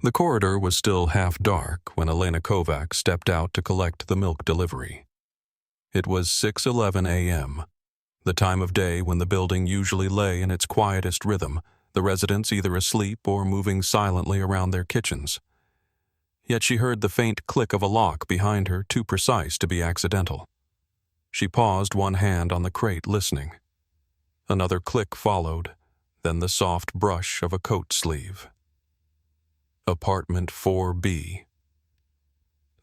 The corridor was still half dark when Elena Kovac stepped out to collect the milk delivery. It was 6:11 a.m., the time of day when the building usually lay in its quietest rhythm, the residents either asleep or moving silently around their kitchens. Yet she heard the faint click of a lock behind her, too precise to be accidental. She paused, one hand on the crate, listening. Another click followed, then the soft brush of a coat sleeve. Apartment 4B.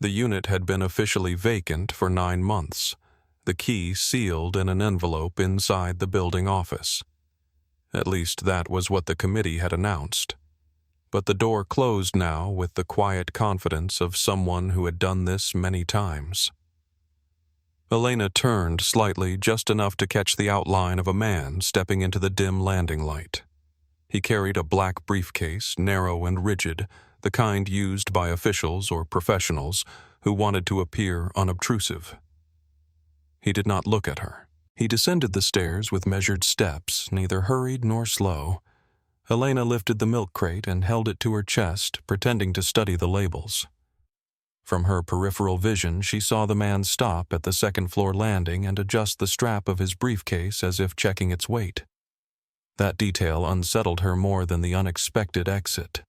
The unit had been officially vacant for 9 months, the key sealed in an envelope inside the building office. At least that was what the committee had announced. But the door closed now with the quiet confidence of someone who had done this many times. Elena turned slightly, just enough to catch the outline of a man stepping into the dim landing light. He carried a black briefcase, narrow and rigid, the kind used by officials or professionals who wanted to appear unobtrusive. He did not look at her. He descended the stairs with measured steps, neither hurried nor slow. Elena lifted the milk crate and held it to her chest, pretending to study the labels. From her peripheral vision, she saw the man stop at the second-floor landing and adjust the strap of his briefcase as if checking its weight. That detail unsettled her more than the unexpected exit.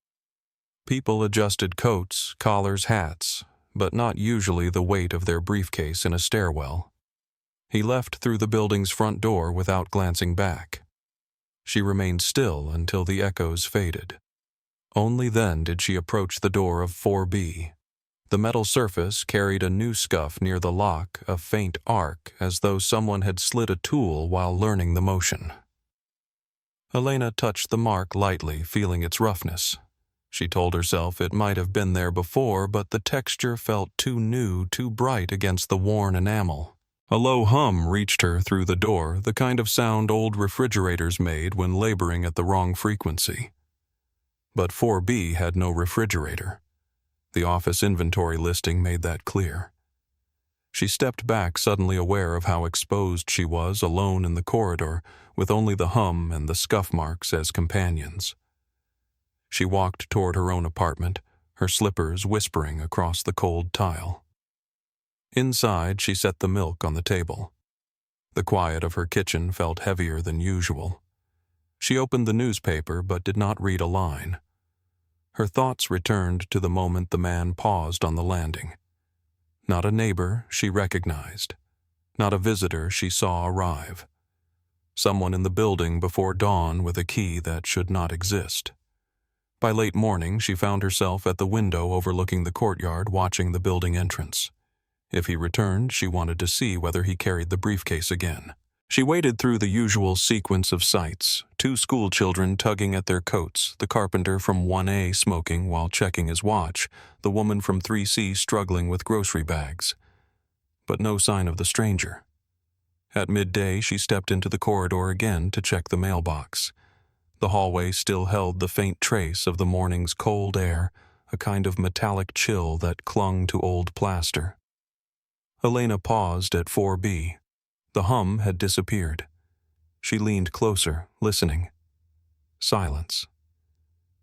People adjusted coats, collars, hats, but not usually the weight of their briefcase in a stairwell. He left through the building's front door without glancing back. She remained still until the echoes faded. Only then did she approach the door of 4B. The metal surface carried a new scuff near the lock, a faint arc, as though someone had slid a tool while learning the motion. Elena touched the mark lightly, feeling its roughness. She told herself it might have been there before, but the texture felt too new, too bright against the worn enamel. A low hum reached her through the door, the kind of sound old refrigerators made when laboring at the wrong frequency. But 4B had no refrigerator. The office inventory listing made that clear. She stepped back, suddenly aware of how exposed she was, alone in the corridor, with only the hum and the scuff marks as companions. She walked toward her own apartment, her slippers whispering across the cold tile. Inside, she set the milk on the table. The quiet of her kitchen felt heavier than usual. She opened the newspaper but did not read a line. Her thoughts returned to the moment the man paused on the landing. Not a neighbor she recognized. Not a visitor she saw arrive. Someone in the building before dawn with a key that should not exist. By late morning, she found herself at the window overlooking the courtyard, watching the building entrance. If he returned, she wanted to see whether he carried the briefcase again. She waded through the usual sequence of sights, 2 school children tugging at their coats, the carpenter from 1A smoking while checking his watch, the woman from 3C struggling with grocery bags. But no sign of the stranger. At midday, she stepped into the corridor again to check the mailbox. The hallway still held the faint trace of the morning's cold air, a kind of metallic chill that clung to old plaster. Elena paused at 4B. The hum had disappeared. She leaned closer, listening. Silence.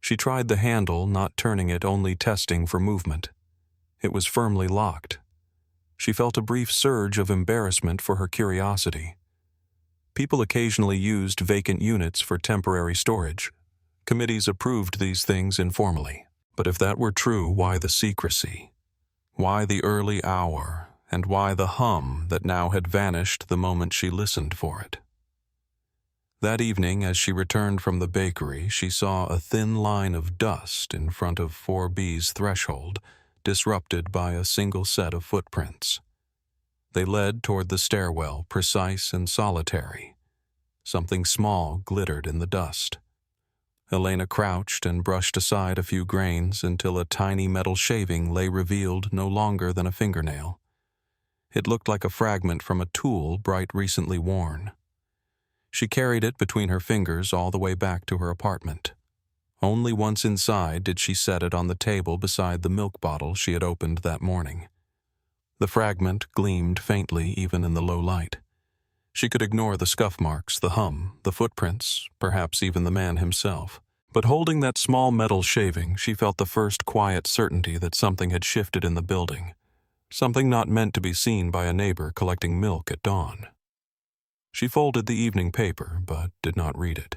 She tried the handle, not turning it, only testing for movement. It was firmly locked. She felt a brief surge of embarrassment for her curiosity. People occasionally used vacant units for temporary storage. Committees approved these things informally. But if that were true, why the secrecy? Why the early hour? And why the hum that now had vanished the moment she listened for it? That evening, as she returned from the bakery, she saw a thin line of dust in front of 4B's threshold, disrupted by a single set of footprints. They led toward the stairwell, precise and solitary. Something small glittered in the dust. Elena crouched and brushed aside a few grains until a tiny metal shaving lay revealed no longer than a fingernail. It looked like a fragment from a tool Bright recently worn. She carried it between her fingers all the way back to her apartment. Only once inside did she set it on the table beside the milk bottle she had opened that morning. The fragment gleamed faintly even in the low light. She could ignore the scuff marks, the hum, the footprints, perhaps even the man himself. But holding that small metal shaving, she felt the first quiet certainty that something had shifted in the building, something not meant to be seen by a neighbor collecting milk at dawn. She folded the evening paper, but did not read it.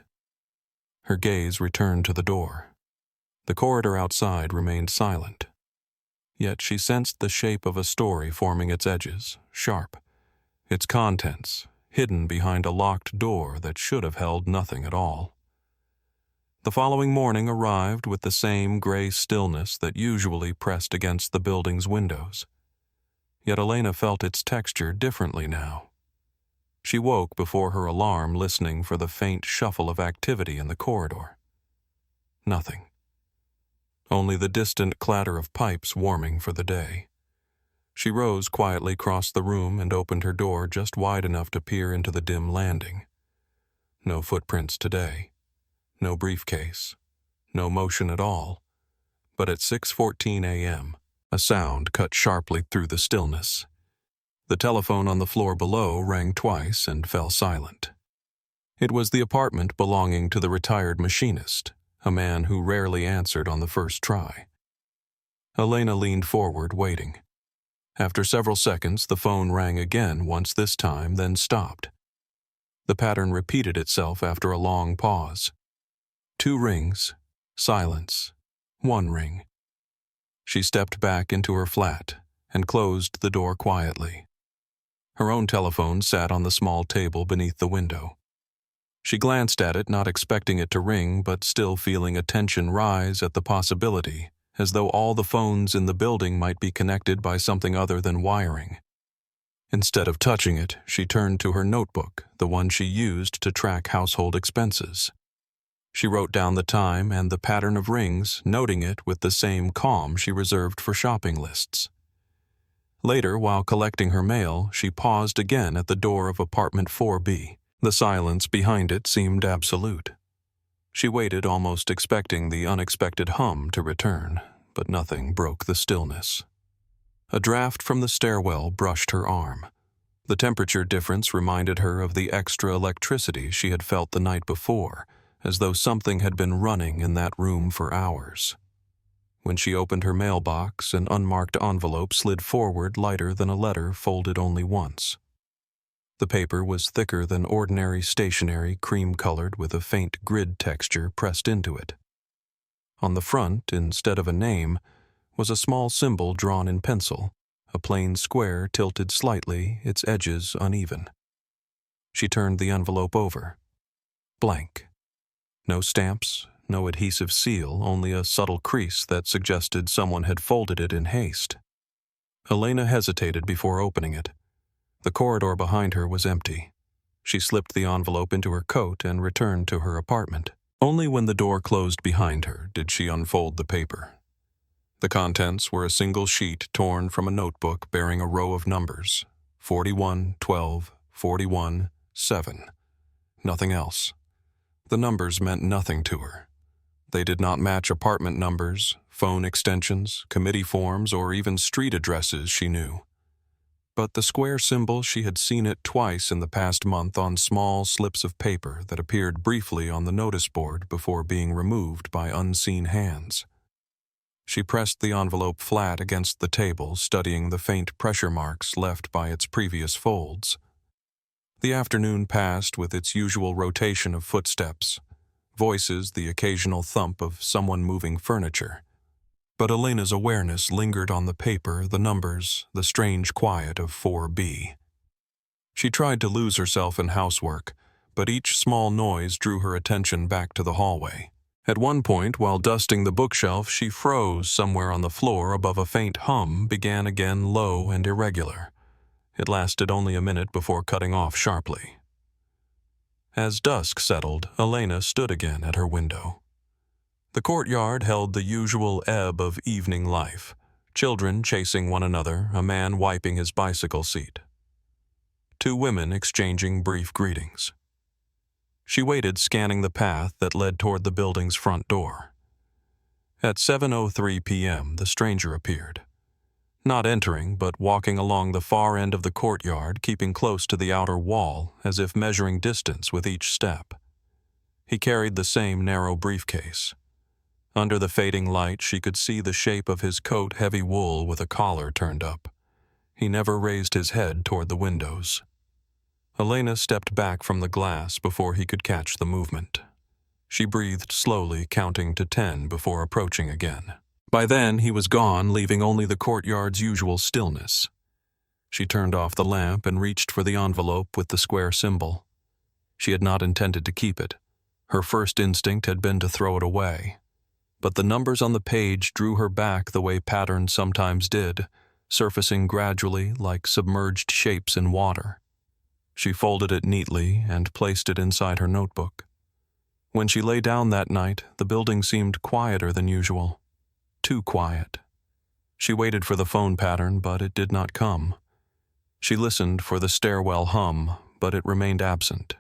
Her gaze returned to the door. The corridor outside remained silent. Yet she sensed the shape of a story forming its edges, sharp, its contents hidden behind a locked door that should have held nothing at all. The following morning arrived with the same gray stillness that usually pressed against the building's windows. Yet Elena felt its texture differently now. She woke before her alarm, listening for the faint shuffle of activity in the corridor. Nothing. Only the distant clatter of pipes warming for the day. She rose quietly, crossed the room, and opened her door just wide enough to peer into the dim landing. No footprints today. No briefcase. No motion at all. But at 6:14 a.m., a sound cut sharply through the stillness. The telephone on the floor below rang twice and fell silent. It was the apartment belonging to the retired machinist, a man who rarely answered on the first try. Elena leaned forward, waiting. After several seconds, the phone rang again, once this time, then stopped. The pattern repeated itself after a long pause. 2 rings, silence, 1 ring. She stepped back into her flat and closed the door quietly. Her own telephone sat on the small table beneath the window. She glanced at it, not expecting it to ring, but still feeling a tension rise at the possibility, as though all the phones in the building might be connected by something other than wiring. Instead of touching it, she turned to her notebook, the one she used to track household expenses. She wrote down the time and the pattern of rings, noting it with the same calm she reserved for shopping lists. Later, while collecting her mail, she paused again at the door of apartment 4B. The silence behind it seemed absolute. She waited, almost expecting the unexpected hum to return, but nothing broke the stillness. A draft from the stairwell brushed her arm. The temperature difference reminded her of the extra electricity she had felt the night before, as though something had been running in that room for hours. When she opened her mailbox, an unmarked envelope slid forward, lighter than a letter folded only once. The paper was thicker than ordinary stationery, cream-colored with a faint grid texture pressed into it. On the front, instead of a name, was a small symbol drawn in pencil, a plain square tilted slightly, its edges uneven. She turned the envelope over. Blank. No stamps, no adhesive seal, only a subtle crease that suggested someone had folded it in haste. Elena hesitated before opening it. The corridor behind her was empty. She slipped the envelope into her coat and returned to her apartment. Only when the door closed behind her did she unfold the paper. The contents were a single sheet torn from a notebook bearing a row of numbers: 41, 12, 41, 7. Nothing else. The numbers meant nothing to her. They did not match apartment numbers, phone extensions, committee forms, or even street addresses she knew. But the square symbol, she had seen it twice in the past month on small slips of paper that appeared briefly on the notice board before being removed by unseen hands. She pressed the envelope flat against the table, studying the faint pressure marks left by its previous folds. The afternoon passed with its usual rotation of footsteps, voices, the occasional thump of someone moving furniture. But Elena's awareness lingered on the paper, the numbers, the strange quiet of 4B. She tried to lose herself in housework, but each small noise drew her attention back to the hallway. At one point, while dusting the bookshelf, she froze somewhere on the floor above a faint hum began again low and irregular. It lasted only a minute before cutting off sharply. As dusk settled, Elena stood again at her window. The courtyard held the usual ebb of evening life, children chasing one another, a man wiping his bicycle seat. 2 women exchanging brief greetings. She waited, scanning the path that led toward the building's front door. At 7:03 p.m., the stranger appeared. Not entering, but walking along the far end of the courtyard, keeping close to the outer wall, as if measuring distance with each step. He carried the same narrow briefcase. Under the fading light, she could see the shape of his coat, heavy wool with a collar turned up. He never raised his head toward the windows. Elena stepped back from the glass before he could catch the movement. She breathed slowly, counting to 10 before approaching again. By then, he was gone, leaving only the courtyard's usual stillness. She turned off the lamp and reached for the envelope with the square symbol. She had not intended to keep it. Her first instinct had been to throw it away. But the numbers on the page drew her back the way patterns sometimes did, surfacing gradually like submerged shapes in water. She folded it neatly and placed it inside her notebook. When she lay down that night, the building seemed quieter than usual. Too quiet. She waited for the phone pattern, but it did not come. She listened for the stairwell hum, but it remained absent.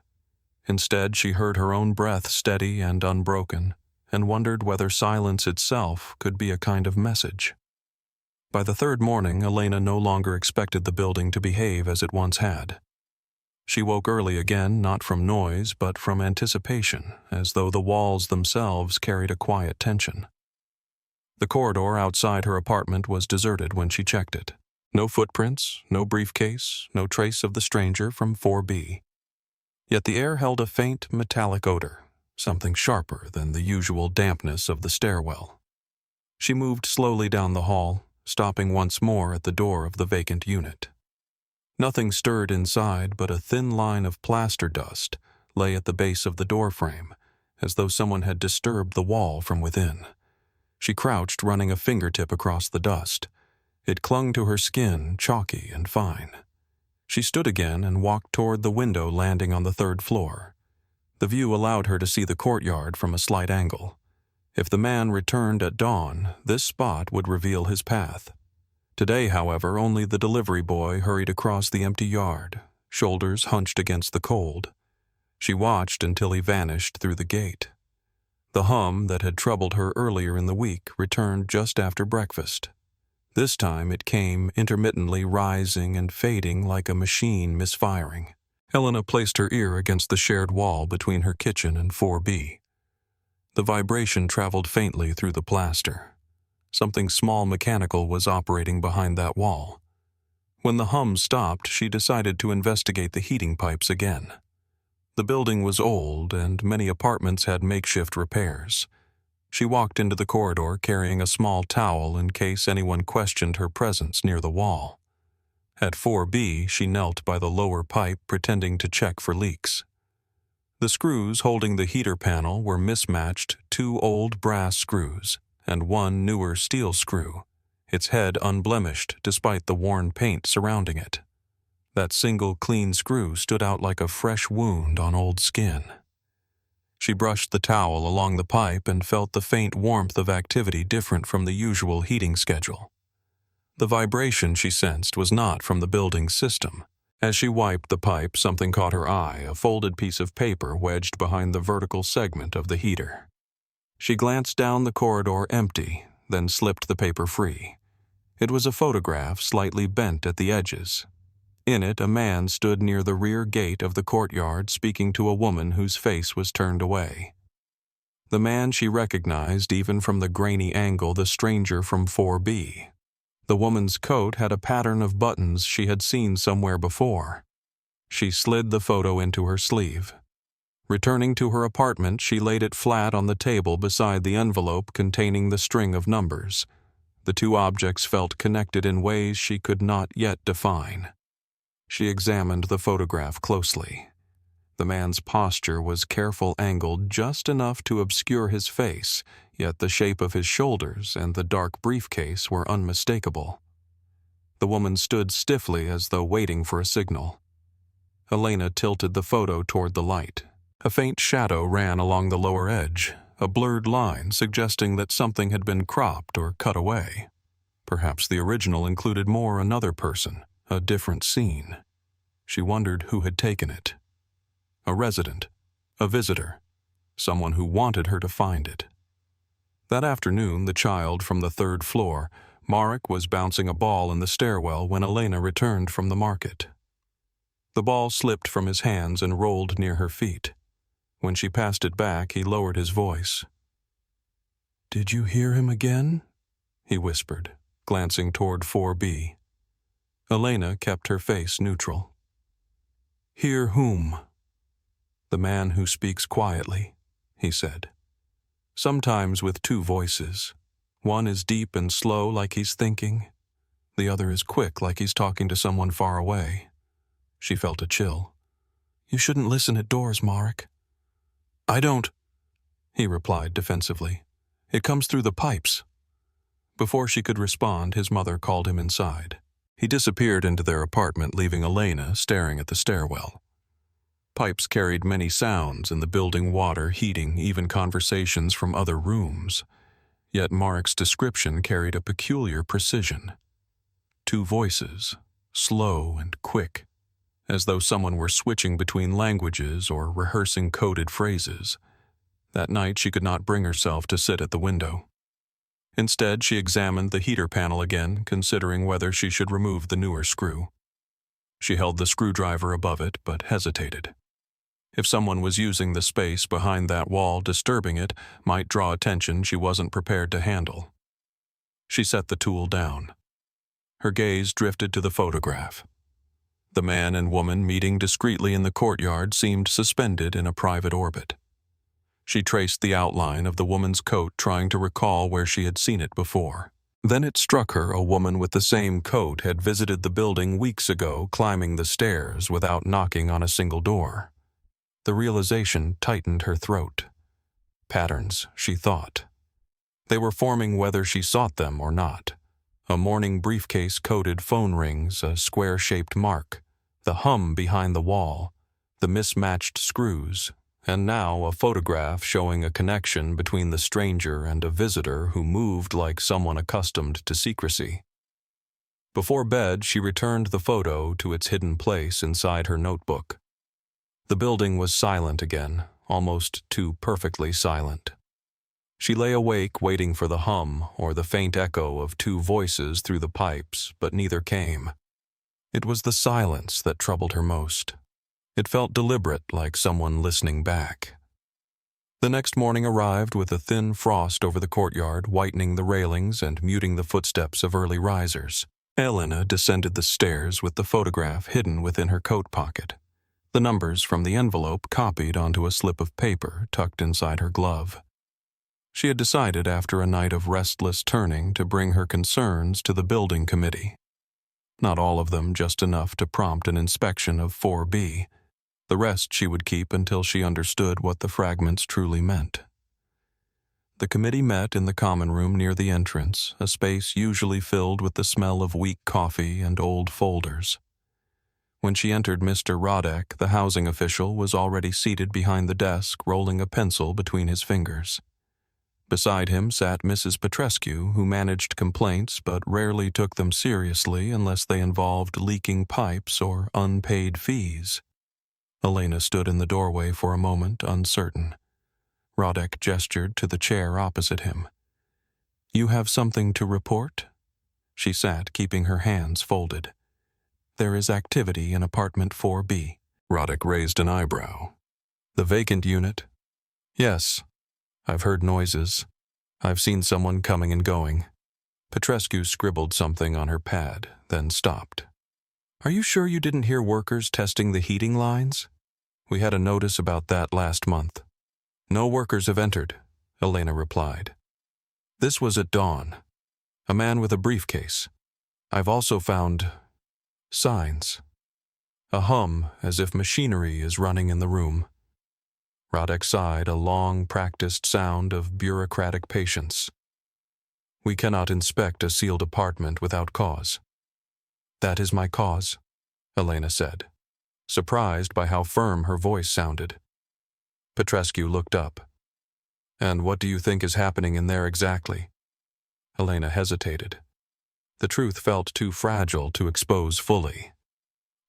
Instead, she heard her own breath steady and unbroken, and wondered whether silence itself could be a kind of message. By the third morning, Elena no longer expected the building to behave as it once had. She woke early again, not from noise, but from anticipation, as though the walls themselves carried a quiet tension. The corridor outside her apartment was deserted when she checked it. No footprints, no briefcase, no trace of the stranger from 4B. Yet the air held a faint, metallic odor, something sharper than the usual dampness of the stairwell. She moved slowly down the hall, stopping once more at the door of the vacant unit. Nothing stirred inside, but a thin line of plaster dust lay at the base of the doorframe, as though someone had disturbed the wall from within. She crouched, running a fingertip across the dust. It clung to her skin, chalky and fine. She stood again and walked toward the window landing on the third floor. The view allowed her to see the courtyard from a slight angle. If the man returned at dawn, this spot would reveal his path. Today, however, only the delivery boy hurried across the empty yard, shoulders hunched against the cold. She watched until he vanished through the gate. The hum that had troubled her earlier in the week returned just after breakfast. This time it came intermittently, rising and fading like a machine misfiring. Elena placed her ear against the shared wall between her kitchen and 4B. The vibration traveled faintly through the plaster. Something small mechanical was operating behind that wall. When the hum stopped, she decided to investigate the heating pipes again. The building was old, and many apartments had makeshift repairs. She walked into the corridor carrying a small towel in case anyone questioned her presence near the wall. At 4B, she knelt by the lower pipe, pretending to check for leaks. The screws holding the heater panel were mismatched, 2 old brass screws and 1 newer steel screw, its head unblemished despite the worn paint surrounding it. That single clean screw stood out like a fresh wound on old skin. She brushed the towel along the pipe and felt the faint warmth of activity different from the usual heating schedule. The vibration she sensed was not from the building's system. As she wiped the pipe, something caught her eye, a folded piece of paper wedged behind the vertical segment of the heater. She glanced down the corridor empty, then slipped the paper free. It was a photograph slightly bent at the edges. In it, a man stood near the rear gate of the courtyard speaking to a woman whose face was turned away. The man she recognized even from the grainy angle, the stranger from 4B. The woman's coat had a pattern of buttons she had seen somewhere before. She slid the photo into her sleeve. Returning to her apartment, she laid it flat on the table beside the envelope containing the string of numbers. The 2 objects felt connected in ways she could not yet define. She examined the photograph closely. The man's posture was careful, angled just enough to obscure his face, yet the shape of his shoulders and the dark briefcase were unmistakable. The woman stood stiffly as though waiting for a signal. Elena tilted the photo toward the light. A faint shadow ran along the lower edge, a blurred line suggesting that something had been cropped or cut away. Perhaps the original included another person, a different scene. She wondered who had taken it. A resident, a visitor, someone who wanted her to find it. That afternoon, the child from the 3rd floor, Marek, was bouncing a ball in the stairwell when Elena returned from the market. The ball slipped from his hands and rolled near her feet. When she passed it back, he lowered his voice. "Did you hear him again?" he whispered, glancing toward 4B. Elena kept her face neutral. "Hear whom?" "The man who speaks quietly," he said. "Sometimes with two voices. One is deep and slow like he's thinking. The other is quick like he's talking to someone far away." She felt a chill. "You shouldn't listen at doors, Marek." "I don't," he replied defensively. "It comes through the pipes." Before she could respond, his mother called him inside. He disappeared into their apartment, leaving Elena staring at the stairwell. Pipes carried many sounds in the building, water, heating, even conversations from other rooms. Yet Marek's description carried a peculiar precision. Two voices, slow and quick, as though someone were switching between languages or rehearsing coded phrases. That night she could not bring herself to sit at the window. Instead, she examined the heater panel again, considering whether she should remove the newer screw. She held the screwdriver above it, but hesitated. If someone was using the space behind that wall, disturbing it might draw attention she wasn't prepared to handle. She set the tool down. Her gaze drifted to the photograph. The man and woman meeting discreetly in the courtyard seemed suspended in a private orbit. She traced the outline of the woman's coat, trying to recall where she had seen it before. Then it struck her a woman with the same coat had visited the building weeks ago, climbing the stairs without knocking on a single door. The realization tightened her throat. Patterns, she thought. They were forming whether she sought them or not. A morning briefcase coded phone rings, a square-shaped mark, the hum behind the wall, the mismatched screws, and now a photograph showing a connection between the stranger and a visitor who moved like someone accustomed to secrecy. Before bed, she returned the photo to its hidden place inside her notebook. The building was silent again, almost too perfectly silent. She lay awake waiting for the hum or the faint echo of two voices through the pipes, but neither came. It was the silence that troubled her most. It felt deliberate, like someone listening back. The next morning arrived with a thin frost over the courtyard, whitening the railings and muting the footsteps of early risers. Elena descended the stairs with the photograph hidden within her coat pocket. The numbers from the envelope copied onto a slip of paper tucked inside her glove. She had decided after a night of restless turning to bring her concerns to the building committee. Not all of them, just enough to prompt an inspection of 4B. The rest she would keep until she understood what the fragments truly meant. The committee met in the common room near the entrance, a space usually filled with the smell of weak coffee and old folders. When she entered, Mr. Rodek, the housing official, was already seated behind the desk, rolling a pencil between his fingers. Beside him sat Mrs. Petrescu, who managed complaints but rarely took them seriously unless they involved leaking pipes or unpaid fees. Elena stood in the doorway for a moment, uncertain. Rodek gestured to the chair opposite him. "You have something to report?" She sat, keeping her hands folded. "There is activity in apartment 4B. Rodek raised an eyebrow. "The vacant unit?" "Yes. I've heard noises. I've seen someone coming and going." Petrescu scribbled something on her pad, then stopped. "Are you sure you didn't hear workers testing the heating lines? We had a notice about that last month." "No workers have entered," Elena replied. "This was at dawn. A man with a briefcase. I've also found signs. A hum, as if machinery is running in the room." Rodek sighed, a long, practiced sound of bureaucratic patience. "We cannot inspect a sealed apartment without cause." "That is my cause," Elena said, surprised by how firm her voice sounded. Petrescu looked up. "And what do you think is happening in there exactly?" Elena hesitated. The truth felt too fragile to expose fully.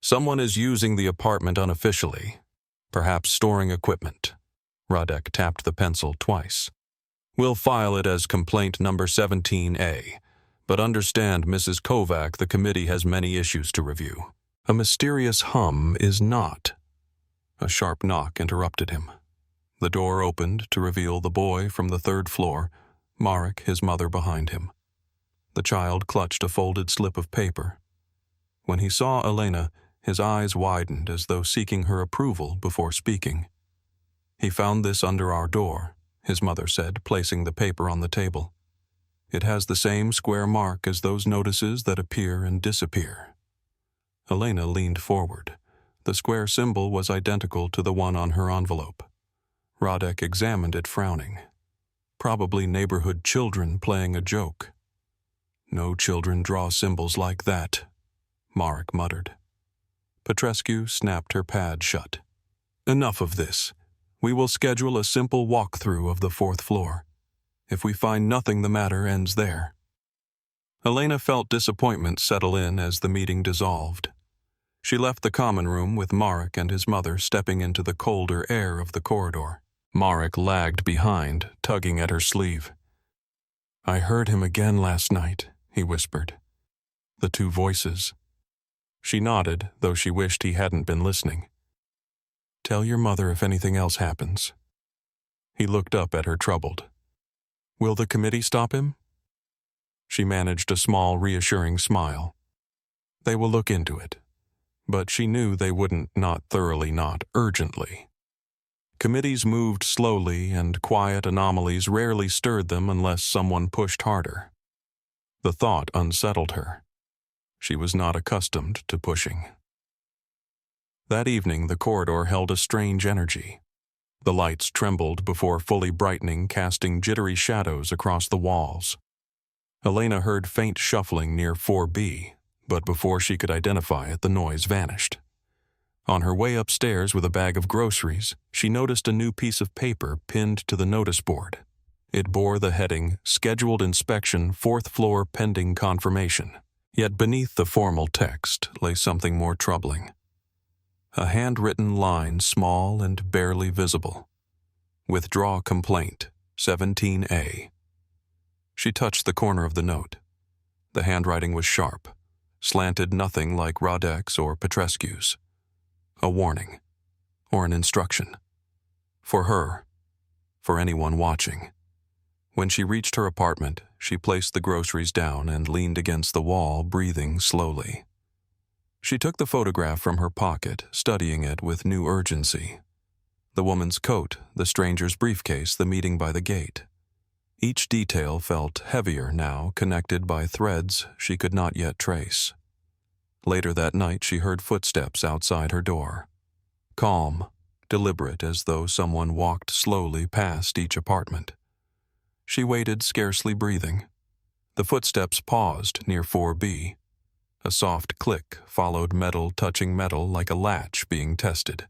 "Someone is using the apartment unofficially. Perhaps storing equipment." Rodek tapped the pencil twice. "We'll file it as complaint number 17A. But understand, Mrs. Kovac, the committee has many issues to review." A mysterious hum is not. A sharp knock interrupted him. The door opened to reveal the boy from the third floor, Marek, his mother, behind him. The child clutched a folded slip of paper. When he saw Elena, his eyes widened as though seeking her approval before speaking. "He found this under our door," his mother said, placing the paper on the table. "It has the same square mark as those notices that appear and disappear." Elena leaned forward. The square symbol was identical to the one on her envelope. Radek examined it, frowning. Probably neighborhood children playing a joke. "No children draw symbols like that," Marek muttered. Petrescu snapped her pad shut. "Enough of this. We will schedule a simple walkthrough of the fourth floor. If we find nothing, the matter ends there." Elena felt disappointment settle in as the meeting dissolved. She left the common room with Marek and his mother stepping into the colder air of the corridor. Marek lagged behind, tugging at her sleeve. "I heard him again last night," he whispered. "The two voices." She nodded, though she wished he hadn't been listening. "Tell your mother if anything else happens." He looked up at her, troubled. "Will the committee stop him?" She managed a small, reassuring smile. "They will look into it." But she knew they wouldn't, not thoroughly, not urgently. Committees moved slowly, and quiet anomalies rarely stirred them unless someone pushed harder. The thought unsettled her. She was not accustomed to pushing. That evening, the corridor held a strange energy. The lights trembled before fully brightening, casting jittery shadows across the walls. Elena heard faint shuffling near 4B, but before she could identify it, the noise vanished. On her way upstairs with a bag of groceries, she noticed a new piece of paper pinned to the notice board. It bore the heading, "Scheduled Inspection, 4th Floor Pending Confirmation." Yet beneath the formal text lay something more troubling. A handwritten line, small and barely visible. "Withdraw complaint, 17A." She touched the corner of the note. The handwriting was sharp, slanted nothing like Radek's or Petrescu's. A warning, or an instruction. For her, for anyone watching. When she reached her apartment, she placed the groceries down and leaned against the wall, breathing slowly. She took the photograph from her pocket, studying it with new urgency. The woman's coat, the stranger's briefcase, the meeting by the gate. Each detail felt heavier now, connected by threads she could not yet trace. Later that night, she heard footsteps outside her door. Calm, deliberate, as though someone walked slowly past each apartment. She waited, scarcely breathing. The footsteps paused near 4B. A soft click followed metal touching metal like a latch being tested.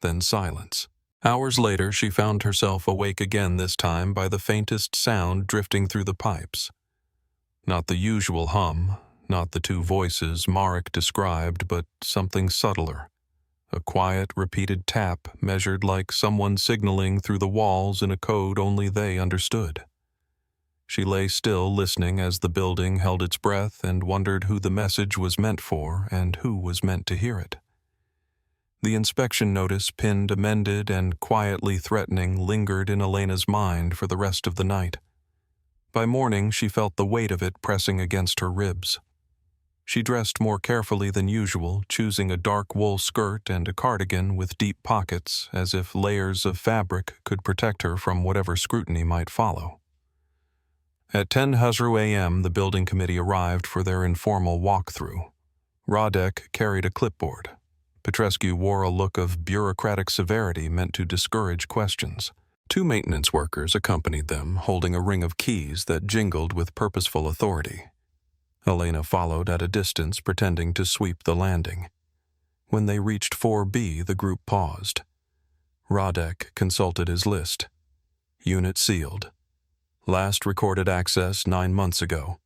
Then silence. Hours later, she found herself awake again, this time by the faintest sound drifting through the pipes. Not the usual hum, not the two voices Marek described, but something subtler. A quiet, repeated tap measured like someone signaling through the walls in a code only they understood. She lay still, listening as the building held its breath, and wondered who the message was meant for and who was meant to hear it. The inspection notice, pinned, amended, and quietly threatening, lingered in Elena's mind for the rest of the night. By morning, she felt the weight of it pressing against her ribs. She dressed more carefully than usual, choosing a dark wool skirt and a cardigan with deep pockets, as if layers of fabric could protect her from whatever scrutiny might follow. At 10:00 a.m., the building committee arrived for their informal walkthrough. Radek carried a clipboard. Petrescu wore a look of bureaucratic severity meant to discourage questions. 2 maintenance workers accompanied them, holding a ring of keys that jingled with purposeful authority. Elena followed at a distance, pretending to sweep the landing. When they reached 4B, the group paused. Radek consulted his list. Unit sealed. Last recorded access 9 months ago.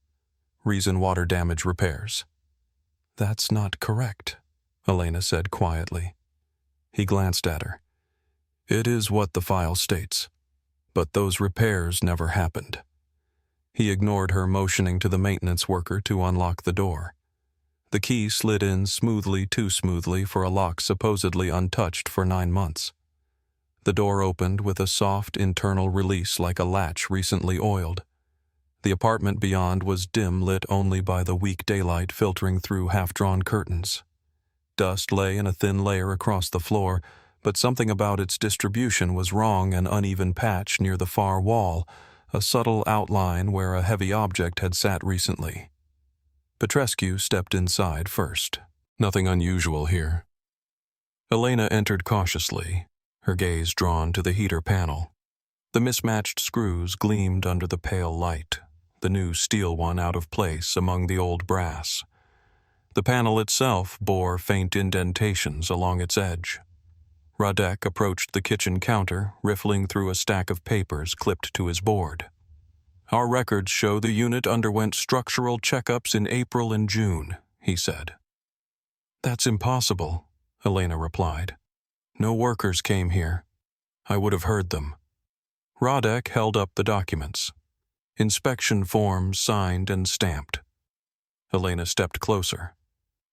Reason water damage repairs. "That's not correct," Elena said quietly. He glanced at her. "It is what the file states, but those repairs never happened." He ignored her, motioning to the maintenance worker to unlock the door. The key slid in smoothly, too smoothly for a lock supposedly untouched for 9 months. The door opened with a soft internal release like a latch recently oiled. The apartment beyond was dim, lit only by the weak daylight filtering through half-drawn curtains. Dust lay in a thin layer across the floor, but something about its distribution was wrong. An uneven patch near the far wall, a subtle outline where a heavy object had sat recently. Petrescu stepped inside first. Nothing unusual here. Elena entered cautiously, her gaze drawn to the heater panel. The mismatched screws gleamed under the pale light, the new steel one out of place among the old brass. The panel itself bore faint indentations along its edge. Radek approached the kitchen counter, riffling through a stack of papers clipped to his board. "Our records show the unit underwent structural checkups in April and June," he said. "That's impossible," Elena replied. "No workers came here. I would have heard them." Radek held up the documents. Inspection forms signed and stamped. Elena stepped closer.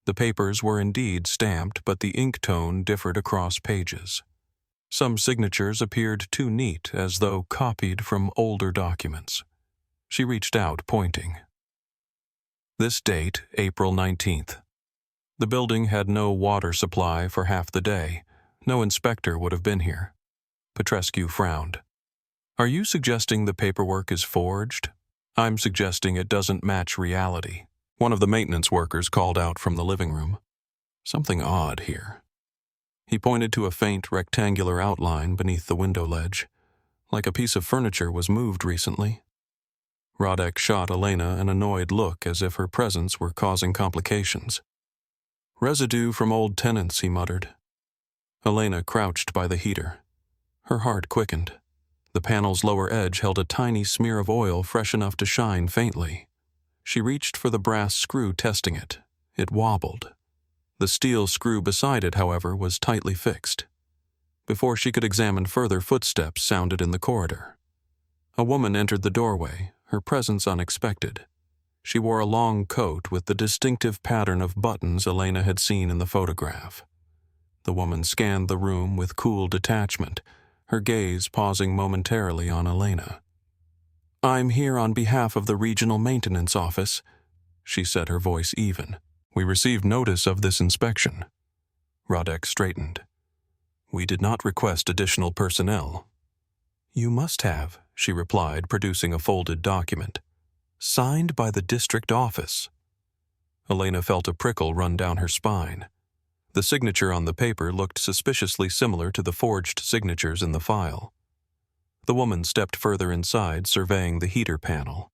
The papers were indeed stamped, but the ink tone differed across pages. Some signatures appeared too neat, as though copied from older documents. She reached out, pointing. This date, April 19th. The building had no water supply for half the day. No inspector would have been here. Petrescu frowned. "Are you suggesting the paperwork is forged?" "I'm suggesting it doesn't match reality." One of the maintenance workers called out from the living room. "Something odd here." He pointed to a faint rectangular outline beneath the window ledge, like a piece of furniture was moved recently. Radek shot Elena an annoyed look as if her presence were causing complications. "Residue from old tenants," he muttered. Elena crouched by the heater. Her heart quickened. The panel's lower edge held a tiny smear of oil fresh enough to shine faintly. She reached for the brass screw, testing it. It wobbled. The steel screw beside it, however, was tightly fixed. Before she could examine further, footsteps sounded in the corridor. A woman entered the doorway, her presence unexpected. She wore a long coat with the distinctive pattern of buttons Elena had seen in the photograph. The woman scanned the room with cool detachment, her gaze pausing momentarily on Elena. "I'm here on behalf of the Regional Maintenance Office," she said, her voice even. "We received notice of this inspection." Radek straightened. "We did not request additional personnel." "You must have," she replied, producing a folded document. "Signed by the district office." Elena felt a prickle run down her spine. The signature on the paper looked suspiciously similar to the forged signatures in the file. The woman stepped further inside, surveying the heater panel.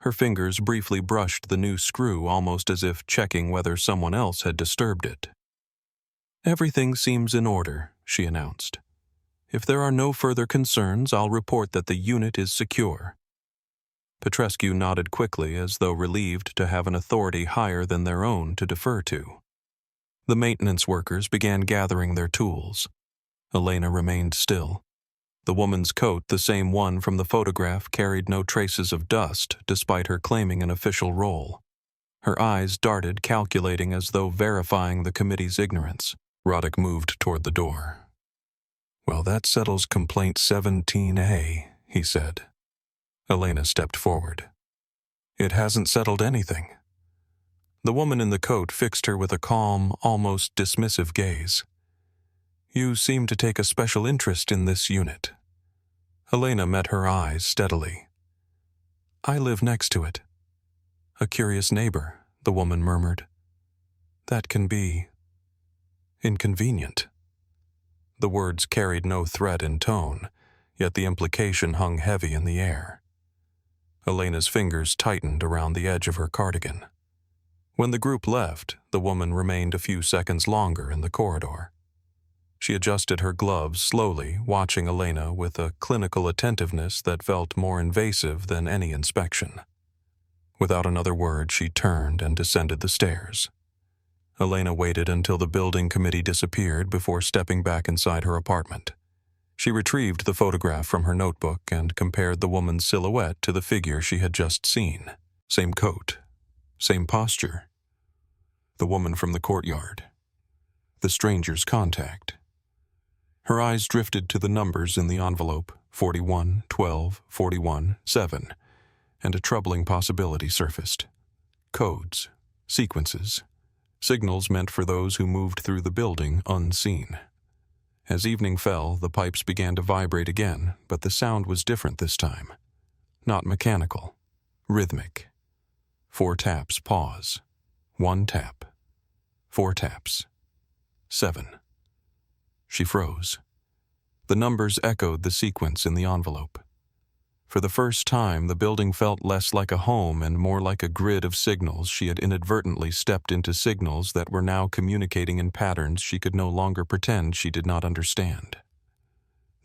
Her fingers briefly brushed the new screw, almost as if checking whether someone else had disturbed it. "Everything seems in order," she announced. "If there are no further concerns, I'll report that the unit is secure." Petrescu nodded quickly, as though relieved to have an authority higher than their own to defer to. The maintenance workers began gathering their tools. Elena remained still. The woman's coat, the same one from the photograph, carried no traces of dust, despite her claiming an official role. Her eyes darted, calculating as though verifying the committee's ignorance. Radek moved toward the door. "Well, that settles complaint 17A, he said. Elena stepped forward. "It hasn't settled anything." The woman in the coat fixed her with a calm, almost dismissive gaze. "You seem to take a special interest in this unit." Elena met her eyes steadily. "I live next to it." "A curious neighbor," the woman murmured. "That can be inconvenient." The words carried no threat in tone, yet the implication hung heavy in the air. Elena's fingers tightened around the edge of her cardigan. When the group left, the woman remained a few seconds longer in the corridor. She adjusted her gloves slowly, watching Elena with a clinical attentiveness that felt more invasive than any inspection. Without another word, she turned and descended the stairs. Elena waited until the building committee disappeared before stepping back inside her apartment. She retrieved the photograph from her notebook and compared the woman's silhouette to the figure she had just seen. Same coat, same posture. The woman from the courtyard. The stranger's contact. Her eyes drifted to the numbers in the envelope, 41, 12, 41, 7, and a troubling possibility surfaced. Codes, sequences, signals meant for those who moved through the building unseen. As evening fell, the pipes began to vibrate again, but the sound was different this time. Not mechanical, rhythmic. 4 taps, pause. 1 tap. 4 taps. 7. She froze. The numbers echoed the sequence in the envelope. For the first time, the building felt less like a home and more like a grid of signals. She had inadvertently stepped into signals that were now communicating in patterns she could no longer pretend she did not understand.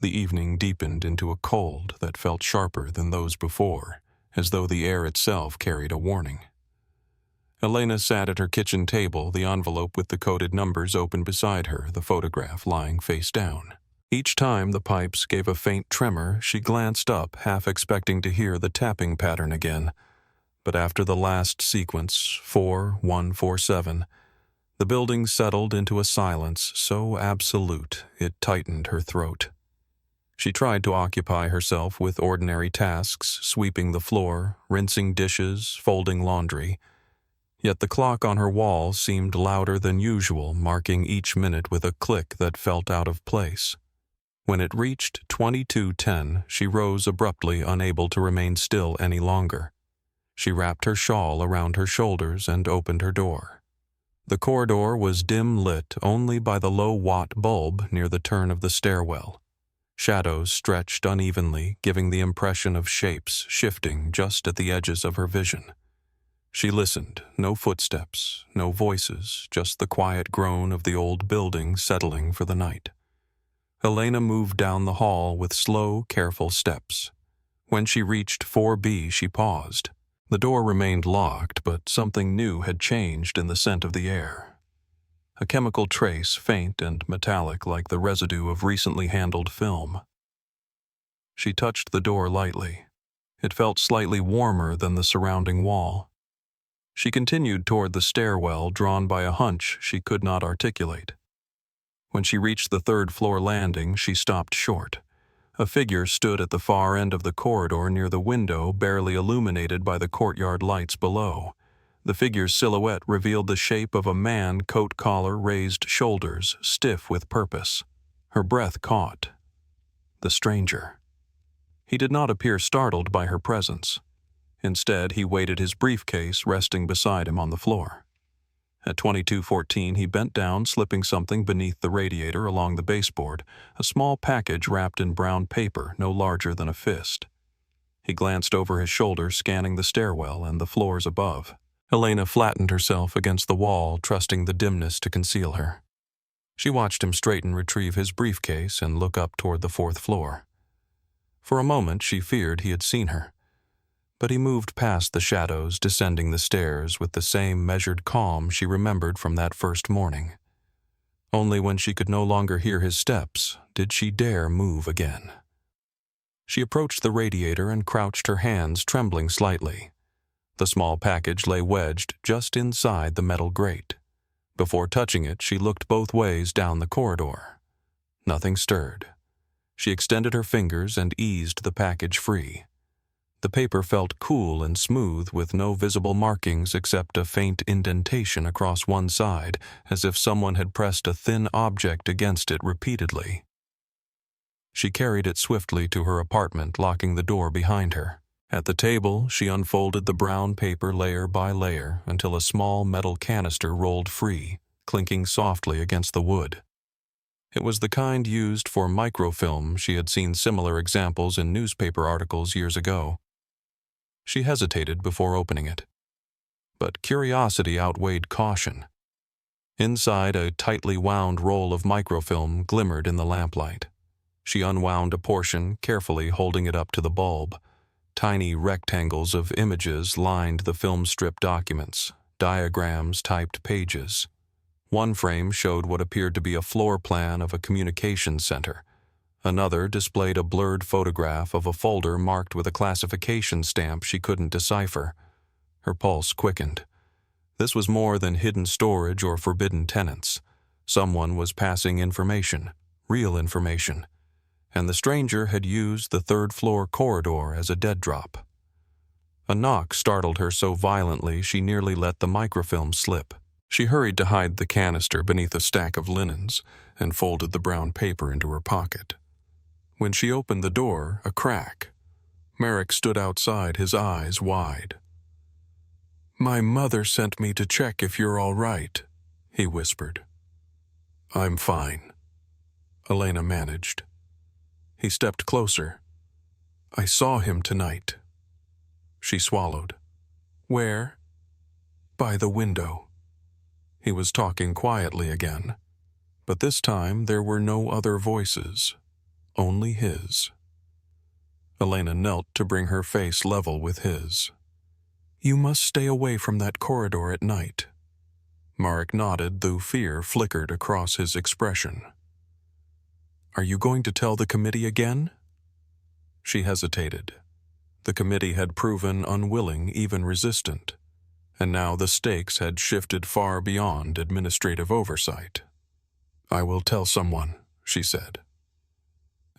The evening deepened into a cold that felt sharper than those before, as though the air itself carried a warning. Elena sat at her kitchen table, the envelope with the coded numbers open beside her, the photograph lying face down. Each time the pipes gave a faint tremor, she glanced up, half expecting to hear the tapping pattern again. But after the last sequence, 4147, the building settled into a silence so absolute it tightened her throat. She tried to occupy herself with ordinary tasks, sweeping the floor, rinsing dishes, folding laundry. Yet the clock on her wall seemed louder than usual, marking each minute with a click that felt out of place. When it reached 22:10, she rose abruptly, unable to remain still any longer. She wrapped her shawl around her shoulders and opened her door. The corridor was dim lit only by the low-watt bulb near the turn of the stairwell. Shadows stretched unevenly, giving the impression of shapes shifting just at the edges of her vision. She listened, no footsteps, no voices, just the quiet groan of the old building settling for the night. Elena moved down the hall with slow, careful steps. When she reached 4B, she paused. The door remained locked, but something new had changed in the scent of the air. A chemical trace, faint and metallic like the residue of recently handled film. She touched the door lightly. It felt slightly warmer than the surrounding wall. She continued toward the stairwell, drawn by a hunch she could not articulate. When she reached the third-floor landing, she stopped short. A figure stood at the far end of the corridor near the window, barely illuminated by the courtyard lights below. The figure's silhouette revealed the shape of a man, coat collar, raised shoulders, stiff with purpose. Her breath caught. The stranger. He did not appear startled by her presence. Instead, he weighted his briefcase, resting beside him on the floor. At 22:14, he bent down, slipping something beneath the radiator along the baseboard, a small package wrapped in brown paper no larger than a fist. He glanced over his shoulder, scanning the stairwell and the floors above. Elena flattened herself against the wall, trusting the dimness to conceal her. She watched him straighten, retrieve his briefcase, and look up toward the 4th floor. For a moment, she feared he had seen her. But he moved past the shadows, descending the stairs with the same measured calm she remembered from that first morning. Only when she could no longer hear his steps did she dare move again. She approached the radiator and crouched, her hands trembling slightly. The small package lay wedged just inside the metal grate. Before touching it, she looked both ways down the corridor. Nothing stirred. She extended her fingers and eased the package free. The paper felt cool and smooth, with no visible markings except a faint indentation across one side, as if someone had pressed a thin object against it repeatedly. She carried it swiftly to her apartment, locking the door behind her. At the table, she unfolded the brown paper layer by layer until a small metal canister rolled free, clinking softly against the wood. It was the kind used for microfilm. She had seen similar examples in newspaper articles years ago. She hesitated before opening it. But curiosity outweighed caution. Inside, a tightly wound roll of microfilm glimmered in the lamplight. She unwound a portion, carefully holding it up to the bulb. Tiny rectangles of images lined the film strip documents, diagrams, typed pages. One frame showed what appeared to be a floor plan of a communications center. Another displayed a blurred photograph of a folder marked with a classification stamp she couldn't decipher. Her pulse quickened. This was more than hidden storage or forbidden tenants. Someone was passing information, real information, and the stranger had used the third-floor corridor as a dead drop. A knock startled her so violently she nearly let the microfilm slip. She hurried to hide the canister beneath a stack of linens and folded the brown paper into her pocket. When she opened the door, a crack, Merrick stood outside, his eyes wide. "My mother sent me to check if you're all right," he whispered. "I'm fine," Elena managed. He stepped closer. "I saw him tonight." She swallowed. "Where?" "By the window." He was talking quietly again, but this time there were no other voices, only his. Elena knelt to bring her face level with his. "You must stay away from that corridor at night." Marek nodded, though fear flickered across his expression. "Are you going to tell the committee again?" She hesitated. The committee had proven unwilling, even resistant, and now the stakes had shifted far beyond administrative oversight. "I will tell someone," she said.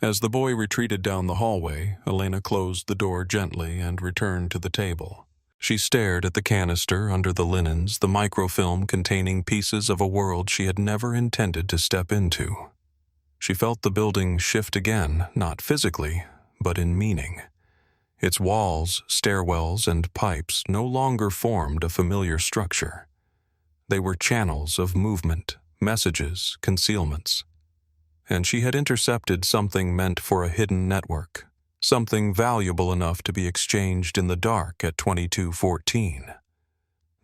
As the boy retreated down the hallway, Elena closed the door gently and returned to the table. She stared at the canister under the linens, the microfilm containing pieces of a world she had never intended to step into. She felt the building shift again, not physically, but in meaning. Its walls, stairwells, and pipes no longer formed a familiar structure. They were channels of movement, messages, concealments. And she had intercepted something meant for a hidden network, something valuable enough to be exchanged in the dark at 2214.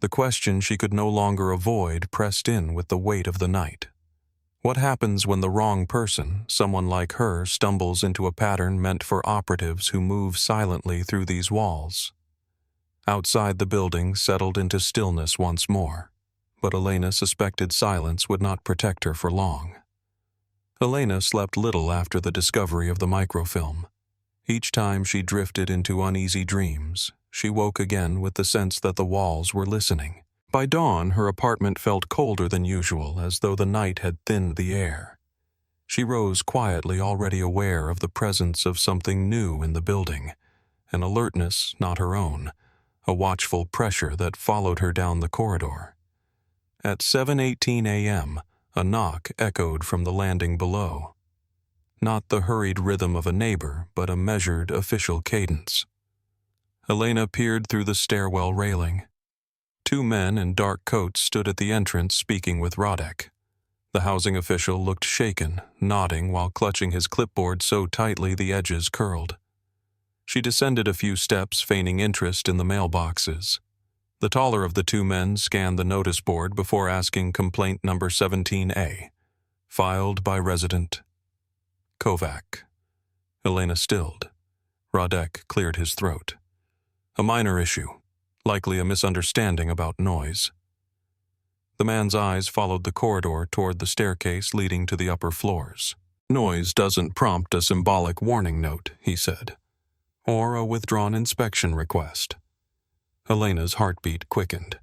The question she could no longer avoid pressed in with the weight of the night. What happens when the wrong person, someone like her, stumbles into a pattern meant for operatives who move silently through these walls? Outside the building settled into stillness once more, but Elena suspected silence would not protect her for long. Elena slept little after the discovery of the microfilm. Each time she drifted into uneasy dreams, she woke again with the sense that the walls were listening. By dawn, her apartment felt colder than usual, as though the night had thinned the air. She rose quietly, already aware of the presence of something new in the building, an alertness not her own, a watchful pressure that followed her down the corridor. At 7:18 a.m., a knock echoed from the landing below. Not the hurried rhythm of a neighbor, but a measured official cadence. Elena peered through the stairwell railing. 2 men in dark coats stood at the entrance speaking with Radek. The housing official looked shaken, nodding while clutching his clipboard so tightly the edges curled. She descended a few steps, feigning interest in the mailboxes. The taller of the 2 men scanned the notice board before asking complaint number 17A, filed by resident Kovac. Elena stilled. Radek cleared his throat. A minor issue, likely a misunderstanding about noise. The man's eyes followed the corridor toward the staircase leading to the upper floors. "Noise doesn't prompt a symbolic warning note," he said, "or a withdrawn inspection request." Elena's heartbeat quickened.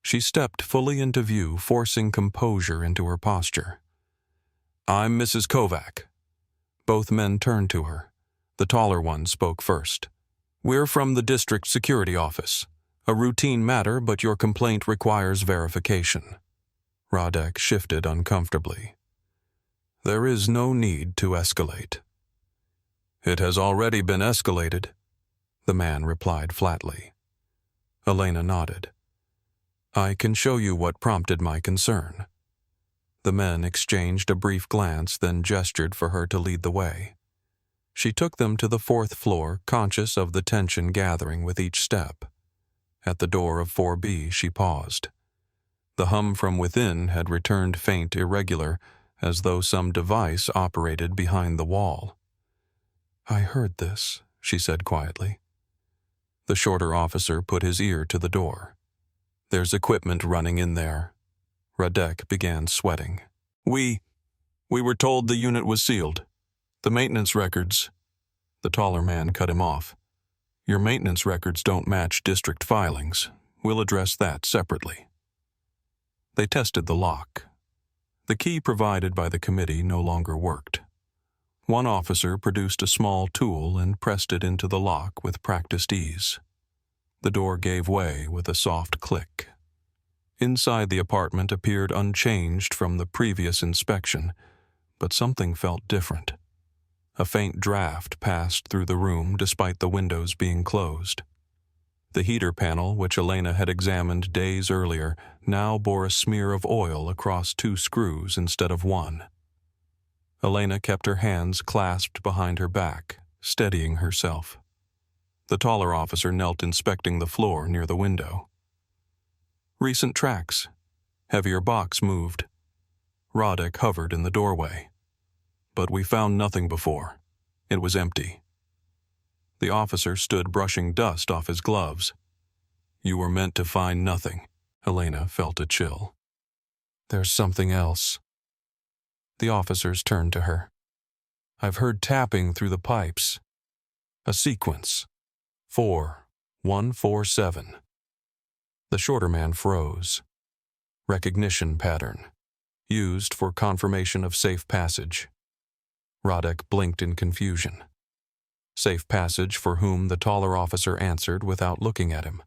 She stepped fully into view, forcing composure into her posture. "I'm Mrs. Kovac." Both men turned to her. The taller one spoke first. "We're from the district security office. A routine matter, but your complaint requires verification." Radek shifted uncomfortably. "There is no need to escalate." "It has already been escalated," the man replied flatly. Elena nodded. "I can show you what prompted my concern." The men exchanged a brief glance, then gestured for her to lead the way. She took them to the 4th floor, conscious of the tension gathering with each step. At the door of 4B, she paused. The hum from within had returned faint, irregular, as though some device operated behind the wall. "I heard this," she said quietly. The shorter officer put his ear to the door. "There's equipment running in there." Radek began sweating. We were told the unit was sealed. The maintenance records..." The taller man cut him off. "Your maintenance records don't match district filings. We'll address that separately." They tested the lock. The key provided by the committee no longer worked. One officer produced a small tool and pressed it into the lock with practiced ease. The door gave way with a soft click. Inside the apartment appeared unchanged from the previous inspection, but something felt different. A faint draft passed through the room despite the windows being closed. The heater panel, which Elena had examined days earlier, now bore a smear of oil across 2 screws instead of 1. Elena kept her hands clasped behind her back, steadying herself. The taller officer knelt inspecting the floor near the window. Recent tracks. Heavier box moved. Roddick hovered in the doorway. But we found nothing before. It was empty. The officer stood brushing dust off his gloves. You were meant to find nothing. Elena felt a chill. There's something else. The officers turned to her. I've heard tapping through the pipes. A sequence. 4147. The shorter man froze. Recognition pattern. Used for confirmation of safe passage. Roddick blinked in confusion. Safe passage for whom the taller officer answered without looking at him.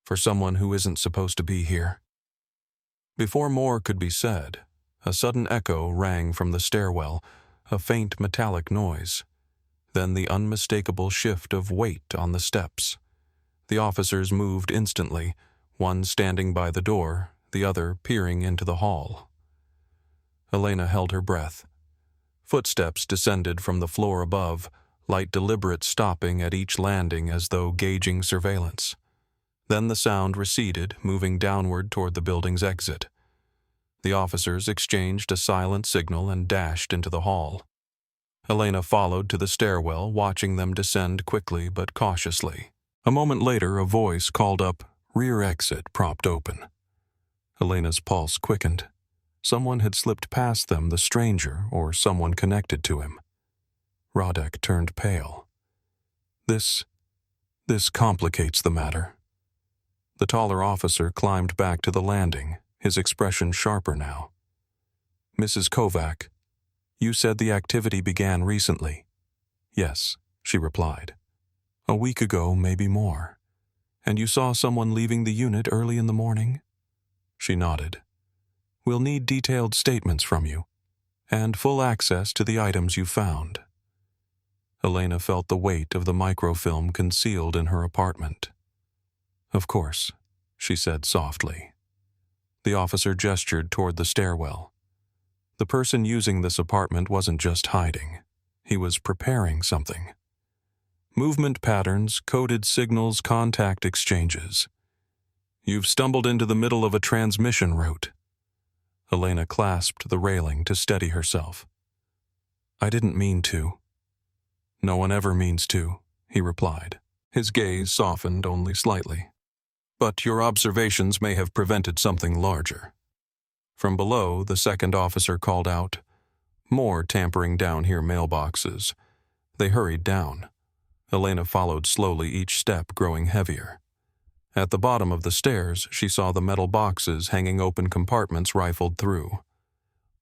For someone who isn't supposed to be here. Before more could be said, a sudden echo rang from the stairwell, a faint metallic noise. Then the unmistakable shift of weight on the steps. The officers moved instantly, one standing by the door, the other peering into the hall. Elena held her breath. Footsteps descended from the floor above, light deliberate stopping at each landing as though gauging surveillance. Then the sound receded, moving downward toward the building's exit. The officers exchanged a silent signal and dashed into the hall. Elena followed to the stairwell, watching them descend quickly but cautiously. A moment later, a voice called up, "Rear exit propped open." Elena's pulse quickened. Someone had slipped past them, the stranger, or someone connected to him. Roddick turned pale. This complicates the matter. The taller officer climbed back to the landing, his expression sharper now. Mrs. Kovac, you said the activity began recently. Yes, she replied. A week ago, maybe more. And you saw someone leaving the unit early in the morning? She nodded. We'll need detailed statements from you, and full access to the items you found. Elena felt the weight of the microfilm concealed in her apartment. Of course, she said softly. The officer gestured toward the stairwell. The person using this apartment wasn't just hiding. He was preparing something. Movement patterns, coded signals, contact exchanges. You've stumbled into the middle of a transmission route. Elena clasped the railing to steady herself. I didn't mean to. No one ever means to, he replied. His gaze softened only slightly. But your observations may have prevented something larger. From below, the second officer called out, More tampering down here mailboxes. They hurried down. Elena followed slowly, each step growing heavier. At the bottom of the stairs, she saw the metal boxes hanging open compartments rifled through.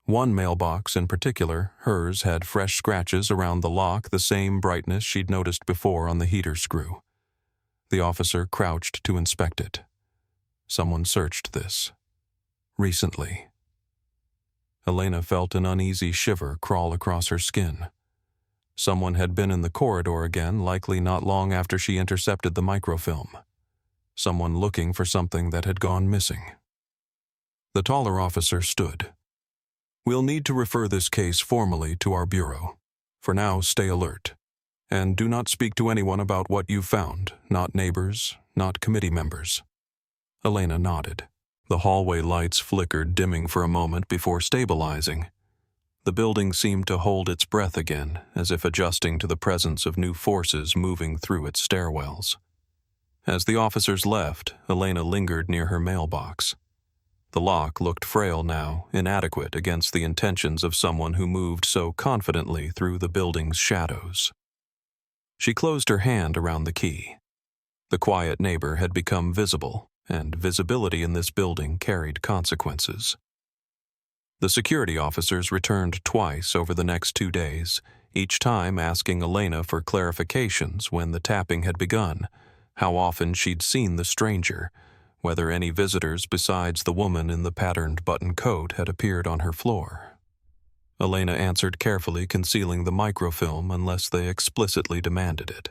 One mailbox in particular, hers, had fresh scratches around the lock, the same brightness she'd noticed before on the heater screw. The officer crouched to inspect it. Someone searched this. Recently. Elena felt an uneasy shiver crawl across her skin. Someone had been in the corridor again, likely not long after she intercepted the microfilm. Someone looking for something that had gone missing. The taller officer stood. We'll need to refer this case formally to our bureau. For now, stay alert. And do not speak to anyone about what you've found, not neighbors, not committee members. Elena nodded. The hallway lights flickered, dimming for a moment before stabilizing. The building seemed to hold its breath again, as if adjusting to the presence of new forces moving through its stairwells. As the officers left, Elena lingered near her mailbox. The lock looked frail now, inadequate against the intentions of someone who moved so confidently through the building's shadows. She closed her hand around the key. The quiet neighbor had become visible, and visibility in this building carried consequences. The security officers returned twice over the next 2 days, each time asking Elena for clarifications when the tapping had begun, how often she'd seen the stranger, whether any visitors besides the woman in the patterned button coat had appeared on her floor. Elena answered carefully, concealing the microfilm unless they explicitly demanded it.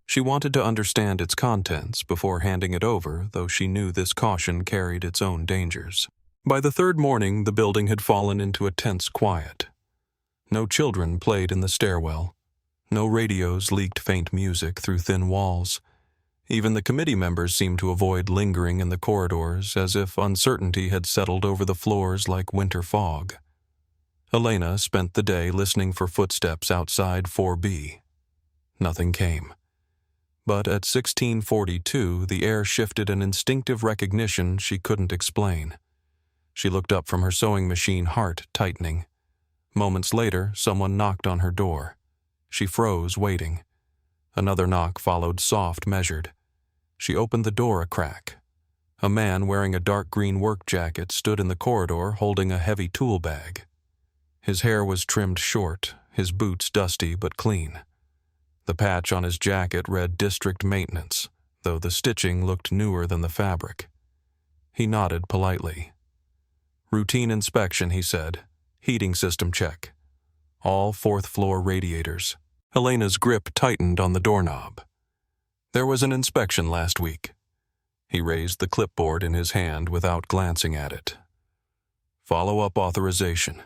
She wanted to understand its contents before handing it over, though she knew this caution carried its own dangers. By the third morning, the building had fallen into a tense quiet. No children played in the stairwell. No radios leaked faint music through thin walls. Even the committee members seemed to avoid lingering in the corridors, as if uncertainty had settled over the floors like winter fog. Elena spent the day listening for footsteps outside 4B. Nothing came. But at 16:42, the air shifted an instinctive recognition she couldn't explain. She looked up from her sewing machine, heart tightening. Moments later, someone knocked on her door. She froze, waiting. Another knock followed, soft, measured. She opened the door a crack. A man wearing a dark green work jacket stood in the corridor holding a heavy tool bag. His hair was trimmed short, his boots dusty but clean. The patch on his jacket read District Maintenance, though the stitching looked newer than the fabric. He nodded politely. "Routine inspection," he said. "Heating system check. All fourth-floor radiators." Elena's grip tightened on the doorknob. "There was an inspection last week." He raised the clipboard in his hand without glancing at it. "Follow-up authorization.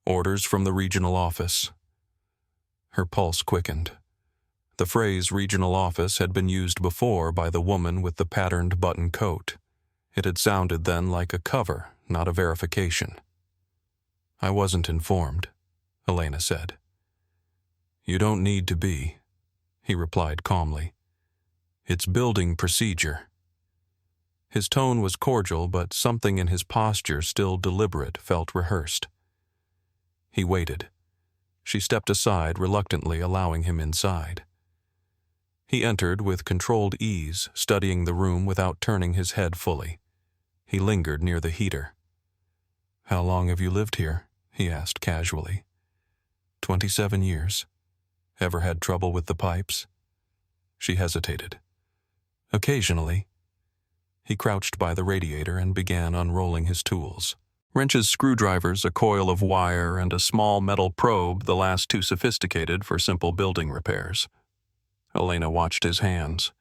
Orders from the regional office." Her pulse quickened. The phrase regional office had been used before by the woman with the patterned button coat. It had sounded then like a cover, not a verification. "I wasn't informed," Elena said. "You don't need to be," he replied calmly. "It's building procedure." His tone was cordial, but something in his posture, still deliberate, felt rehearsed. He waited. She stepped aside, reluctantly allowing him inside. He entered with controlled ease, studying the room without turning his head fully. He lingered near the heater. "How long have you lived here?" he asked casually. 27 years. Ever had trouble with the pipes?" She hesitated. "Occasionally." He crouched by the radiator and began unrolling his tools. Wrenches, screwdrivers, a coil of wire, and a small metal probe, the last too sophisticated for simple building repairs. Elena watched his hands.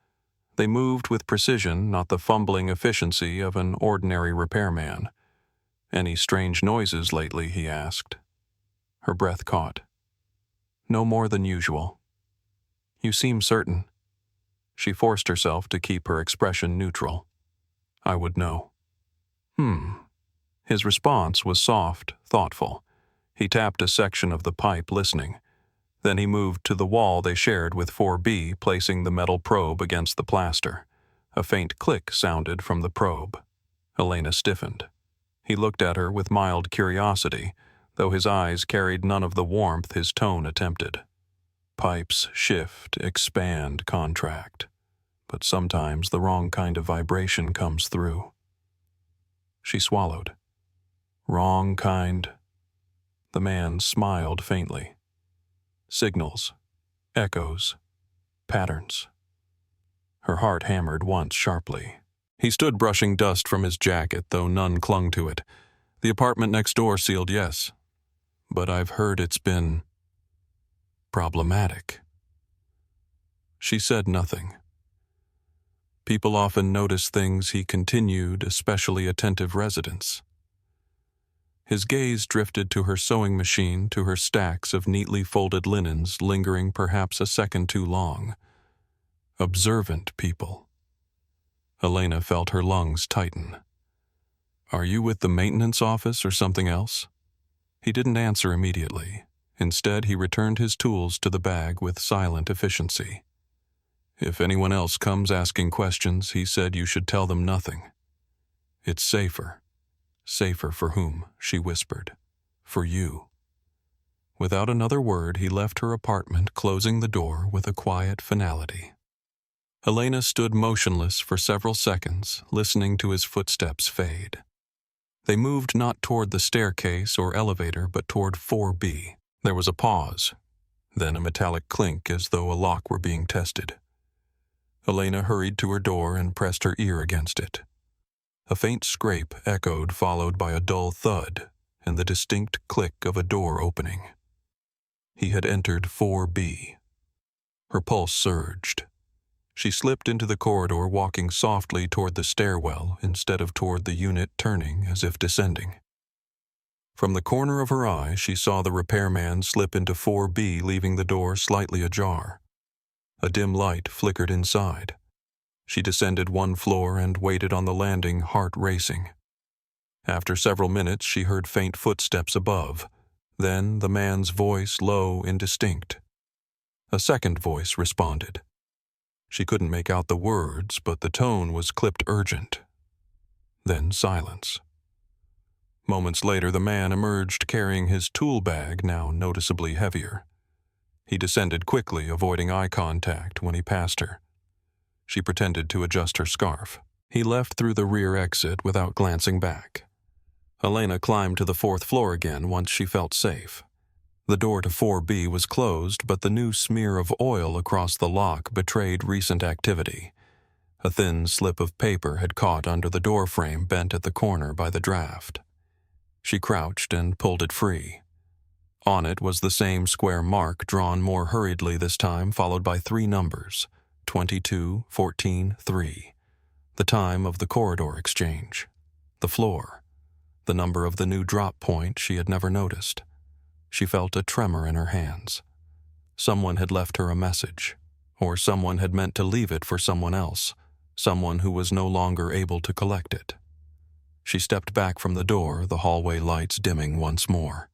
They moved with precision, not the fumbling efficiency of an ordinary repairman. "Any strange noises lately?" he asked. Her breath caught. "No more than usual." "You seem certain." She forced herself to keep her expression neutral. "I would know." His response was soft, thoughtful. He tapped a section of the pipe, listening. Then he moved to the wall they shared with 4B, placing the metal probe against the plaster. A faint click sounded from the probe. Elena stiffened. He looked at her with mild curiosity, though his eyes carried none of the warmth his tone attempted. Pipes shift, expand, contract. But sometimes the wrong kind of vibration comes through. She swallowed. "Wrong kind?" The man smiled faintly. "Signals, echoes, patterns." Her heart hammered once sharply. He stood brushing dust from his jacket, though none clung to it. "The apartment next door sealed yes. But I've heard it's been problematic." She said nothing. "People often notice things," he continued, "especially attentive residents." His gaze drifted to her sewing machine, to her stacks of neatly folded linens, lingering perhaps a second too long. Observant people. Elena felt her lungs tighten. "Are you with the maintenance office or something else?" He didn't answer immediately. Instead, he returned his tools to the bag with silent efficiency. "If anyone else comes asking questions," he said, "you should tell them nothing. It's safer." "Safer for whom?" she whispered. "For you." Without another word, he left her apartment, closing the door with a quiet finality. Elena stood motionless for several seconds, listening to his footsteps fade. They moved not toward the staircase or elevator, but toward 4B. There was a pause, then a metallic clink as though a lock were being tested. Elena hurried to her door and pressed her ear against it. A faint scrape echoed, followed by a dull thud and the distinct click of a door opening. He had entered 4B. Her pulse surged. She slipped into the corridor, walking softly toward the stairwell instead of toward the unit, turning as if descending. From the corner of her eye, she saw the repairman slip into 4B, leaving the door slightly ajar. A dim light flickered inside. She descended one floor and waited on the landing, heart racing. After several minutes, she heard faint footsteps above. Then the man's voice, low, indistinct. A second voice responded. She couldn't make out the words, but the tone was clipped urgent. Then silence. Moments later, the man emerged carrying his tool bag, now noticeably heavier. He descended quickly, avoiding eye contact when he passed her. She pretended to adjust her scarf. He left through the rear exit without glancing back. Elena climbed to the 4th floor again once she felt safe. The door to 4B was closed, but the new smear of oil across the lock betrayed recent activity. A thin slip of paper had caught under the door frame bent at the corner by the draft. She crouched and pulled it free. On it was the same square mark, drawn more hurriedly this time, followed by 3 numbers, 22, 14, 3. The time of the corridor exchange. The floor. The number of the new drop point she had never noticed. She felt a tremor in her hands. Someone had left her a message, or someone had meant to leave it for someone else, someone who was no longer able to collect it. She stepped back from the door, the hallway lights dimming once more.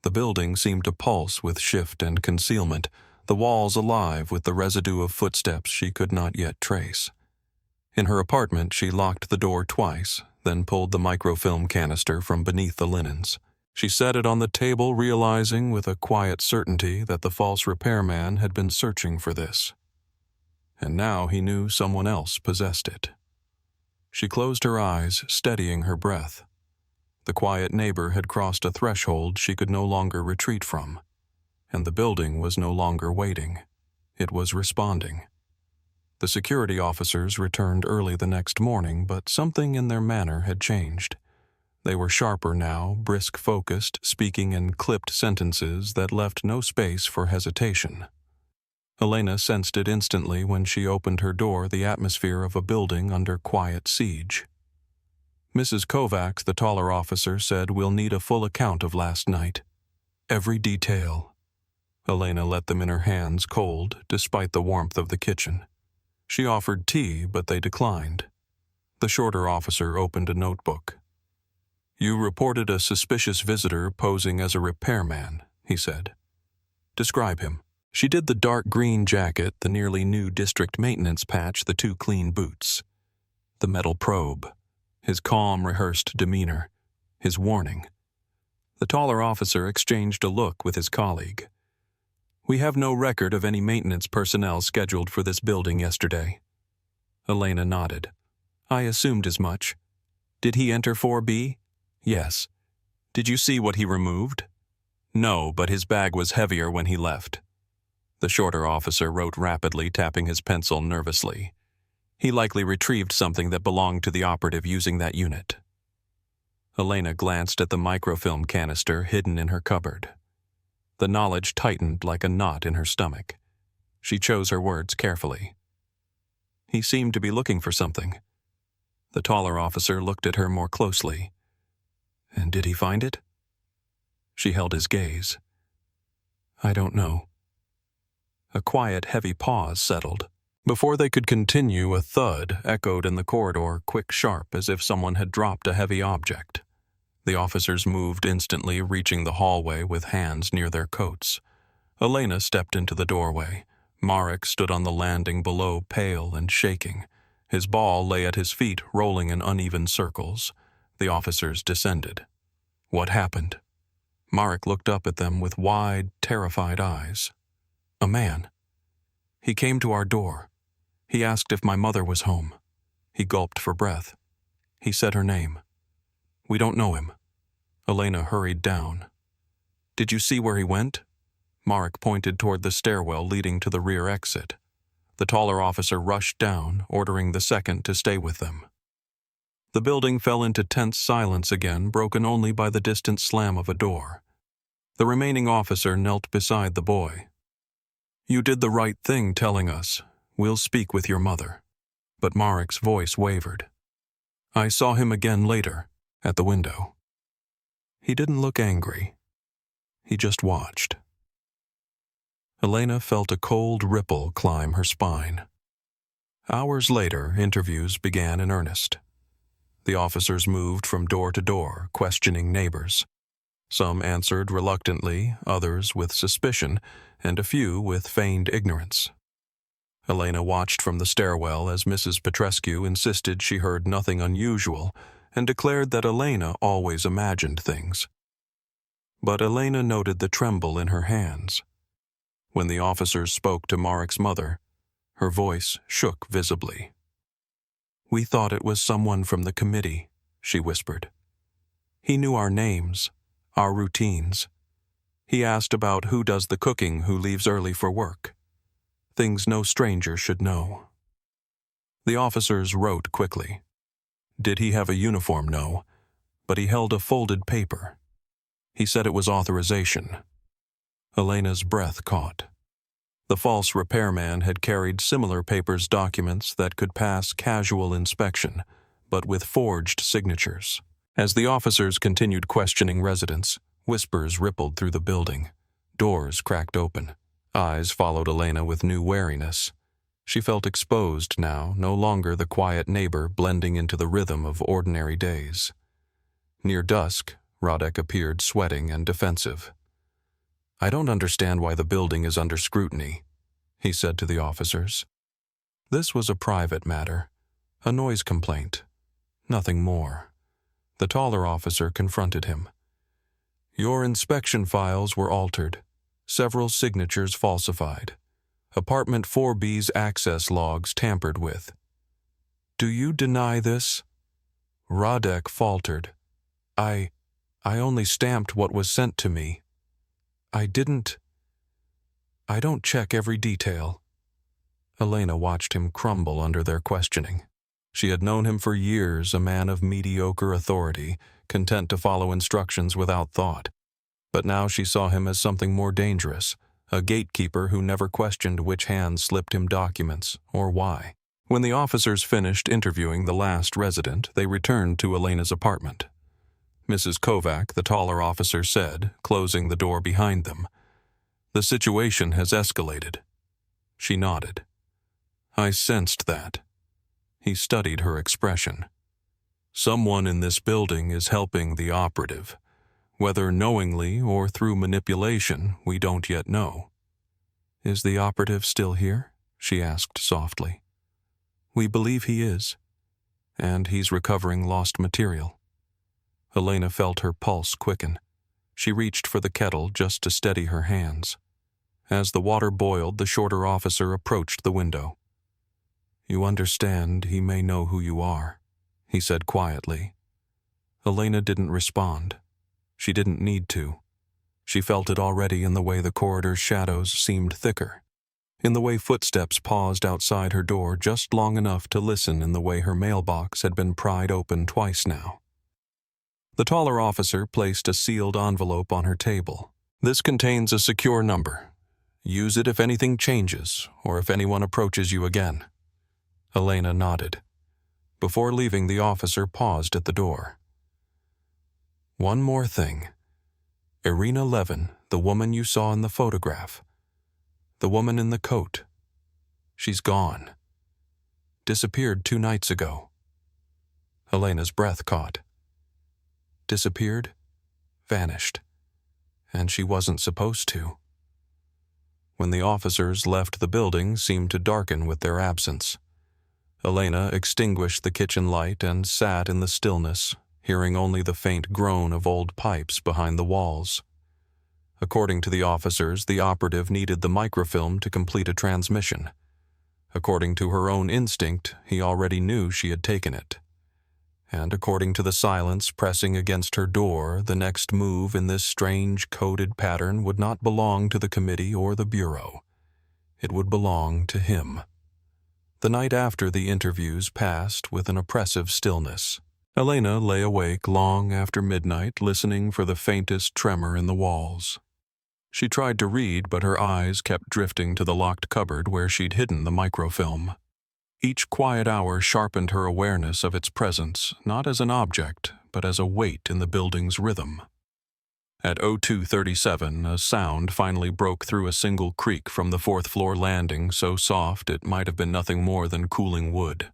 The building seemed to pulse with shift and concealment, the walls alive with the residue of footsteps she could not yet trace. In her apartment, she locked the door twice, then pulled the microfilm canister from beneath the linens. She set it on the table, realizing with a quiet certainty that the false repairman had been searching for this. And now he knew someone else possessed it. She closed her eyes, steadying her breath. The quiet neighbor had crossed a threshold she could no longer retreat from, and the building was no longer waiting. It was responding. The security officers returned early the next morning, but something in their manner had changed. They were sharper now, brisk-focused, speaking in clipped sentences that left no space for hesitation. Elena sensed it instantly when she opened her door, the atmosphere of a building under quiet siege. Mrs. Kovac, the taller officer, said, "We'll need a full account of last night. Every detail." Elena let them in her hands, cold, despite the warmth of the kitchen. She offered tea, but they declined. The shorter officer opened a notebook. "You reported a suspicious visitor posing as a repairman," he said. "Describe him." She did the dark green jacket, the nearly new district maintenance patch, the 2 clean boots. The metal probe. His calm, rehearsed demeanor. His warning. The taller officer exchanged a look with his colleague. "We have no record of any maintenance personnel scheduled for this building yesterday." Elena nodded. "I assumed as much. Did he enter 4B? "Yes." "Did you see what he removed?" "No, but his bag was heavier when he left." The shorter officer wrote rapidly, tapping his pencil nervously. "He likely retrieved something that belonged to the operative using that unit." Elena glanced at the microfilm canister hidden in her cupboard. The knowledge tightened like a knot in her stomach. She chose her words carefully. "He seemed to be looking for something." The taller officer looked at her more closely. "And did he find it?" She held his gaze. "I don't know." A quiet, heavy pause settled. Before they could continue, a thud echoed in the corridor, quick, sharp, as if someone had dropped a heavy object. The officers moved instantly, reaching the hallway with hands near their coats. Elena stepped into the doorway. Marek stood on the landing below, pale and shaking. His ball lay at his feet, rolling in uneven circles. The officers descended. "What happened?" Marek looked up at them with wide, terrified eyes. "A man. He came to our door. He asked if my mother was home." He gulped for breath. He said her name. We don't know him." Elena hurried down. "Did you see where he went?" Marek pointed toward the stairwell leading to the rear exit. The taller officer rushed down, ordering the second to stay with them. The building fell into tense silence again, broken only by the distant slam of a door. The remaining officer knelt beside the boy. "You did the right thing telling us. We'll speak with your mother." But Marek's voice wavered. "I saw him again later, at the window. He didn't look angry. He just watched." Elena felt a cold ripple climb her spine. Hours later, interviews began in earnest. The officers moved from door to door, questioning neighbors. Some answered reluctantly, others with suspicion, and a few with feigned ignorance. Elena watched from the stairwell as Mrs. Petrescu insisted she heard nothing unusual and declared that Elena always imagined things. But Elena noted the tremble in her hands. When the officers spoke to Marek's mother, her voice shook visibly. "We thought it was someone from the committee," she whispered. "He knew our names, our routines. He asked about who does the cooking, who leaves early for work. Things no stranger should know." The officers wrote quickly. Did he have a uniform? No, but he held a folded paper. He said it was authorization. Elena's breath caught. The false repairman had carried similar papers, documents that could pass casual inspection, but with forged signatures. As the officers continued questioning residents, whispers rippled through the building. Doors cracked open. Eyes followed Elena with new wariness. She felt exposed now, no longer the quiet neighbor blending into the rhythm of ordinary days. Near dusk, Radek appeared sweating and defensive. "I don't understand why the building is under scrutiny," he said to the officers. This was a private matter, a noise complaint, nothing more. The taller officer confronted him. "Your inspection files were altered, several signatures falsified. Apartment 4B's access logs tampered with. Do you deny this?" Radek faltered. I only stamped what was sent to me. I don't check every detail." Elena watched him crumble under their questioning. She had known him for years, a man of mediocre authority, content to follow instructions without thought. But now she saw him as something more dangerous, a gatekeeper who never questioned which hand slipped him documents or why. When the officers finished interviewing the last resident, they returned to Elena's apartment. Mrs. Kovac, the taller officer, said, closing the door behind them, "The situation has escalated." She nodded. "I sensed that." He studied her expression. "Someone in this building is helping the operative. Whether knowingly or through manipulation, we don't yet know." "Is the operative still here?" she asked softly. "We believe he is, and he's recovering lost material." Elena felt her pulse quicken. She reached for the kettle just to steady her hands. As the water boiled, the shorter officer approached the window. "You understand he may know who you are," he said quietly. Elena didn't respond. She didn't need to. She felt it already in the way the corridor's shadows seemed thicker, in the way footsteps paused outside her door just long enough to listen, in the way her mailbox had been pried open twice now. The taller officer placed a sealed envelope on her table. "This contains a secure number. Use it if anything changes or if anyone approaches you again." Elena nodded. Before leaving, the officer paused at the door. "One more thing. Irina Levin, the woman you saw in the photograph. The woman in the coat. She's gone. Disappeared 2 nights ago." Elena's breath caught. Disappeared, vanished, and she wasn't supposed to. When the officers left, the building seemed to darken with their absence. Elena extinguished the kitchen light and sat in the stillness, hearing only the faint groan of old pipes behind the walls. According to the officers, the operative needed the microfilm to complete a transmission. According to her own instinct, he already knew she had taken it. and according to the silence pressing against her door, the next move in this strange coded pattern would not belong to the committee or the bureau. It would belong to him. The night after the interviews passed with an oppressive stillness. Elena lay awake long after midnight, listening for the faintest tremor in the walls. She tried to read, but her eyes kept drifting to the locked cupboard where she'd hidden the microfilm. Each quiet hour sharpened her awareness of its presence, not as an object, but as a weight in the building's rhythm. At 02:37, a sound finally broke through a single creak from the fourth-floor landing, so soft it might have been nothing more than cooling wood.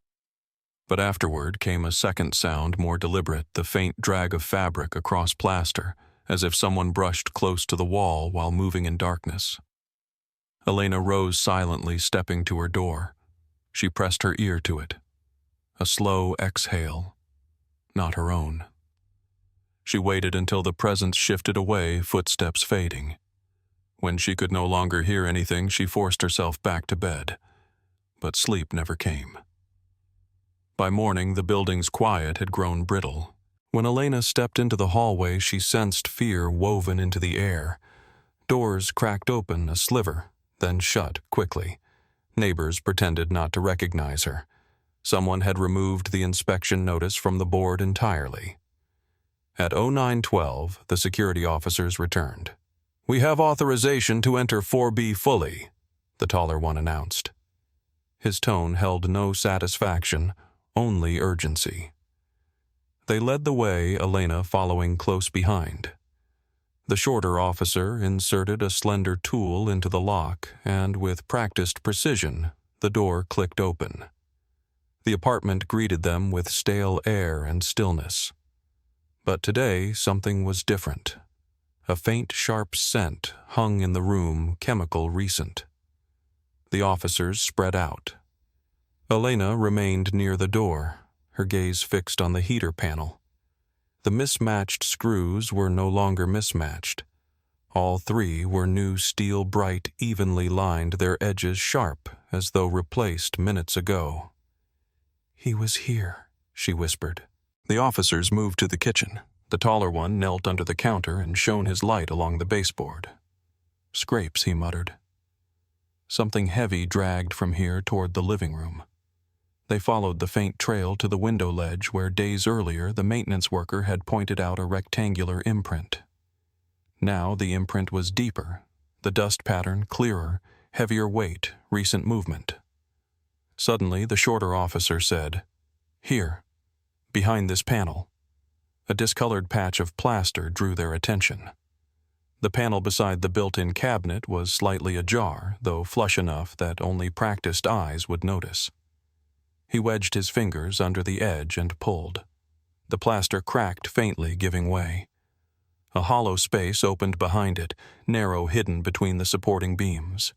But afterward came a second sound, more deliberate, the faint drag of fabric across plaster, as if someone brushed close to the wall while moving in darkness. Elena rose silently, stepping to her door. She pressed her ear to it. A slow exhale, not her own. She waited until the presence shifted away, footsteps fading. When she could no longer hear anything, she forced herself back to bed. But sleep never came. By morning, the building's quiet had grown brittle. When Elena stepped into the hallway, she sensed fear woven into the air. Doors cracked open a sliver, then shut quickly. Neighbors pretended not to recognize her. Someone had removed the inspection notice from the board entirely. At 09:12, the security officers returned. "We have authorization to enter 4B fully," the taller one announced. His tone held no satisfaction, only urgency. They led the way, Elena following close behind. The shorter officer inserted a slender tool into the lock, and with practiced precision, the door clicked open. The apartment greeted them with stale air and stillness. But today, something was different. A faint, sharp scent hung in the room, chemical recent. The officers spread out. Elena remained near the door, her gaze fixed on the heater panel. The mismatched screws were no longer mismatched. All three were new steel, bright, evenly lined, their edges sharp, as though replaced minutes ago. "He was here," she whispered. The officers moved to the kitchen. The taller one knelt under the counter and shone his light along the baseboard. "Scrapes," he muttered. Something heavy dragged from here toward the living room. They followed the faint trail to the window ledge where days earlier the maintenance worker had pointed out a rectangular imprint. Now the imprint was deeper, the dust pattern clearer, heavier weight, recent movement. Suddenly the shorter officer said, "Here, behind this panel." A discolored patch of plaster drew their attention. The panel beside the built-in cabinet was slightly ajar, though flush enough that only practiced eyes would notice. He wedged his fingers under the edge and pulled. The plaster cracked faintly, giving way. A hollow space opened behind it, narrow, hidden between the supporting beams.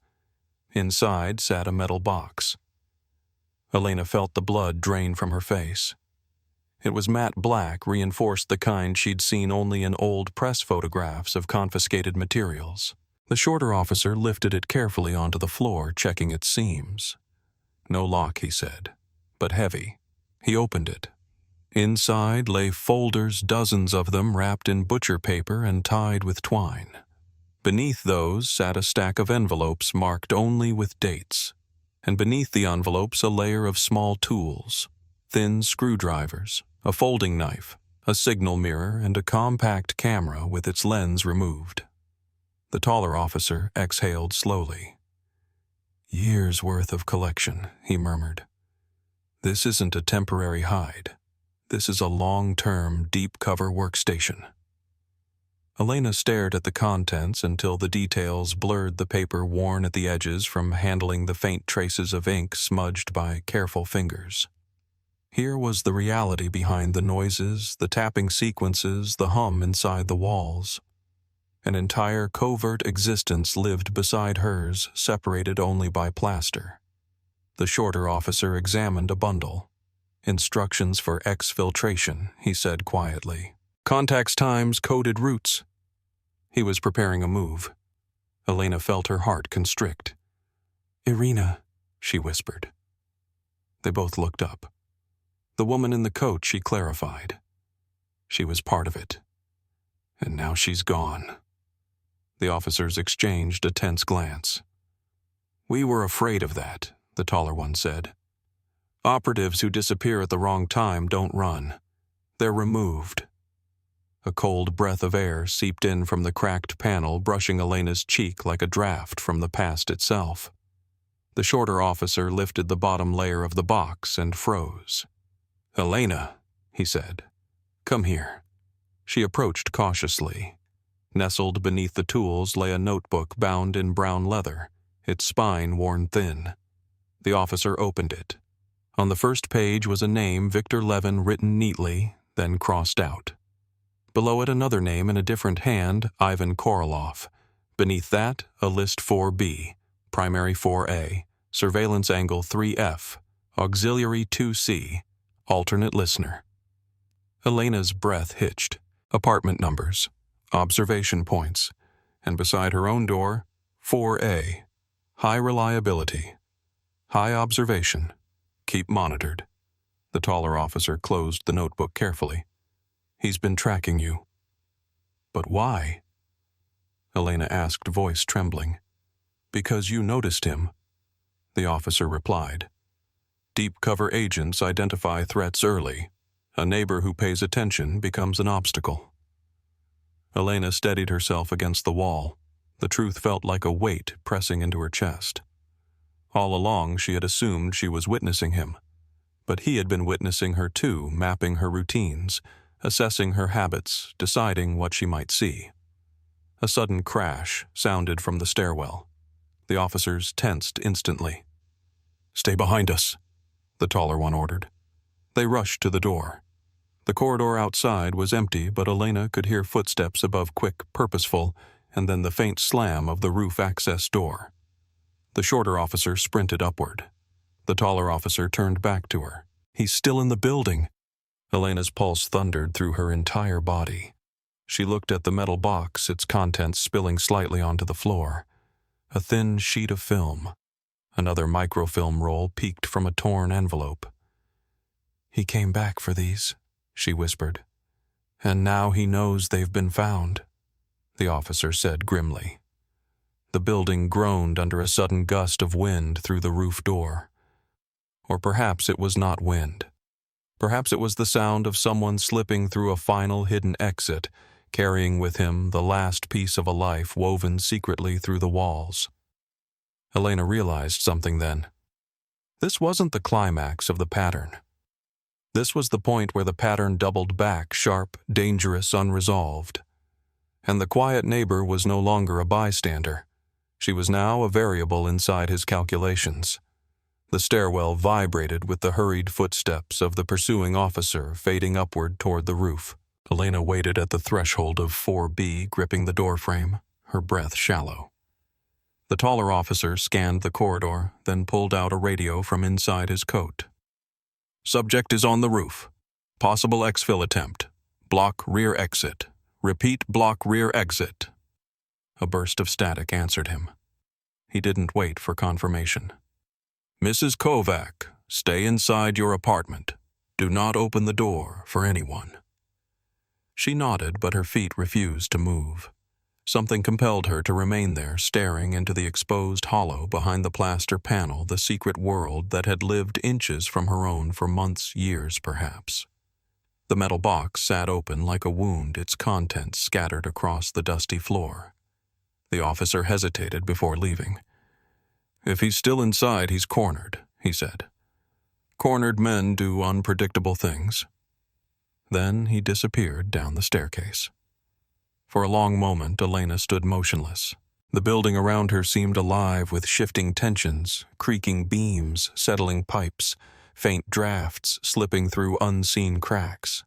Inside sat a metal box. Elena felt the blood drain from her face. It was matte black, reinforced the kind she'd seen only in old press photographs of confiscated materials. The shorter officer lifted it carefully onto the floor, checking its seams. "No lock," he said, "but heavy." He opened it. Inside lay folders, dozens of them wrapped in butcher paper and tied with twine. Beneath those sat a stack of envelopes marked only with dates, and beneath the envelopes a layer of small tools, thin screwdrivers, a folding knife, a signal mirror, and a compact camera with its lens removed. The taller officer exhaled slowly. "Years' worth of collection," he murmured. "This isn't a temporary hide. This is a long-term, deep-cover workstation." Elena stared at the contents until the details blurred the paper worn at the edges from handling the faint traces of ink smudged by careful fingers. Here was the reality behind the noises, the tapping sequences, the hum inside the walls. An entire covert existence lived beside hers, separated only by plaster. The shorter officer examined a bundle. "Instructions for exfiltration," he said quietly. "Contacts times coded routes." He was preparing a move. Elena felt her heart constrict. "Irina," she whispered. They both looked up. The woman in the coat, she clarified. She was part of it. And now she's gone. The officers exchanged a tense glance. We were afraid of that, the taller one said. Operatives who disappear at the wrong time don't run. They're removed. A cold breath of air seeped in from the cracked panel, brushing Elena's cheek like a draft from the past itself. The shorter officer lifted the bottom layer of the box and froze. Elena, he said. Come here. She approached cautiously. Nestled beneath the tools lay a notebook bound in brown leather, its spine worn thin. The officer opened it. On the first page was a name, Victor Levin, written neatly, then crossed out. Below it another name in a different hand, Ivan Korolev. Beneath that, a list 4B, primary 4A, surveillance angle 3F, auxiliary 2C, alternate listener. Elena's breath hitched. Apartment numbers, observation points, and beside her own door, 4A, high reliability, high observation, keep monitored. The taller officer closed the notebook carefully. He's been tracking you. But why? Elena asked, voice trembling. Because you noticed him, the officer replied. Deep cover agents identify threats early. A neighbor who pays attention becomes an obstacle. Elena steadied herself against the wall. The truth felt like a weight pressing into her chest. All along she had assumed she was witnessing him. But he had been witnessing her too, mapping her routines, assessing her habits, deciding what she might see. A sudden crash sounded from the stairwell. The officers tensed instantly. Stay behind us, the taller one ordered. They rushed to the door. The corridor outside was empty, but Elena could hear footsteps above quick, purposeful, and then the faint slam of the roof access door. The shorter officer sprinted upward. The taller officer turned back to her. He's still in the building. Elena's pulse thundered through her entire body. She looked at the metal box, its contents spilling slightly onto the floor. A thin sheet of film. Another microfilm roll peeked from a torn envelope. He came back for these, she whispered. And now he knows they've been found, the officer said grimly. The building groaned under a sudden gust of wind through the roof door. Or perhaps it was not wind. Perhaps it was the sound of someone slipping through a final hidden exit, carrying with him the last piece of a life woven secretly through the walls. Elena realized something then. This wasn't the climax of the pattern. This was the point where the pattern doubled back, sharp, dangerous, unresolved. And the quiet neighbor was no longer a bystander. She was now a variable inside his calculations. The stairwell vibrated with the hurried footsteps of the pursuing officer fading upward toward the roof. Elena waited at the threshold of 4B, gripping the doorframe, her breath shallow. The taller officer scanned the corridor, then pulled out a radio from inside his coat. Subject is on the roof. Possible exfil attempt. Block rear exit. Repeat, block rear exit. A burst of static answered him. He didn't wait for confirmation. Mrs. Kovac, stay inside your apartment. Do not open the door for anyone. She nodded, but her feet refused to move. Something compelled her to remain there, staring into the exposed hollow behind the plaster panel, the secret world that had lived inches from her own for months, years perhaps. The metal box sat open like a wound, its contents scattered across the dusty floor. The officer hesitated before leaving. If he's still inside, he's cornered, he said. Cornered men do unpredictable things. Then he disappeared down the staircase. For a long moment, Elena stood motionless. The building around her seemed alive with shifting tensions, creaking beams, settling pipes, faint drafts slipping through unseen cracks.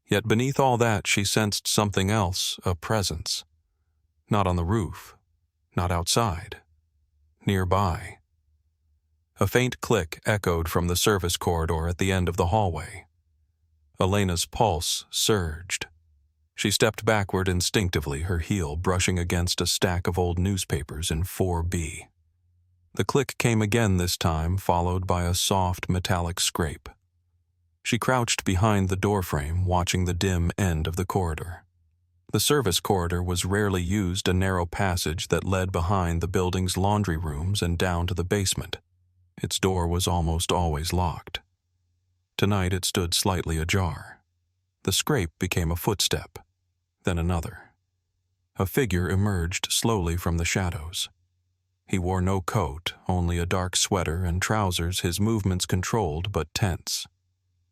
Yet beneath all that, she sensed something else, a presence. Not on the roof, not outside, nearby. A faint click echoed from the service corridor at the end of the hallway. Elena's pulse surged. She stepped backward instinctively, her heel brushing against a stack of old newspapers in 4B. The click came again this time, followed by a soft metallic scrape. She crouched behind the doorframe, watching the dim end of the corridor. The service corridor was rarely used, a narrow passage that led behind the building's laundry rooms and down to the basement. Its door was almost always locked. Tonight it stood slightly ajar. The scrape became a footstep, then another. A figure emerged slowly from the shadows. He wore no coat, only a dark sweater and trousers, his movements controlled but tense.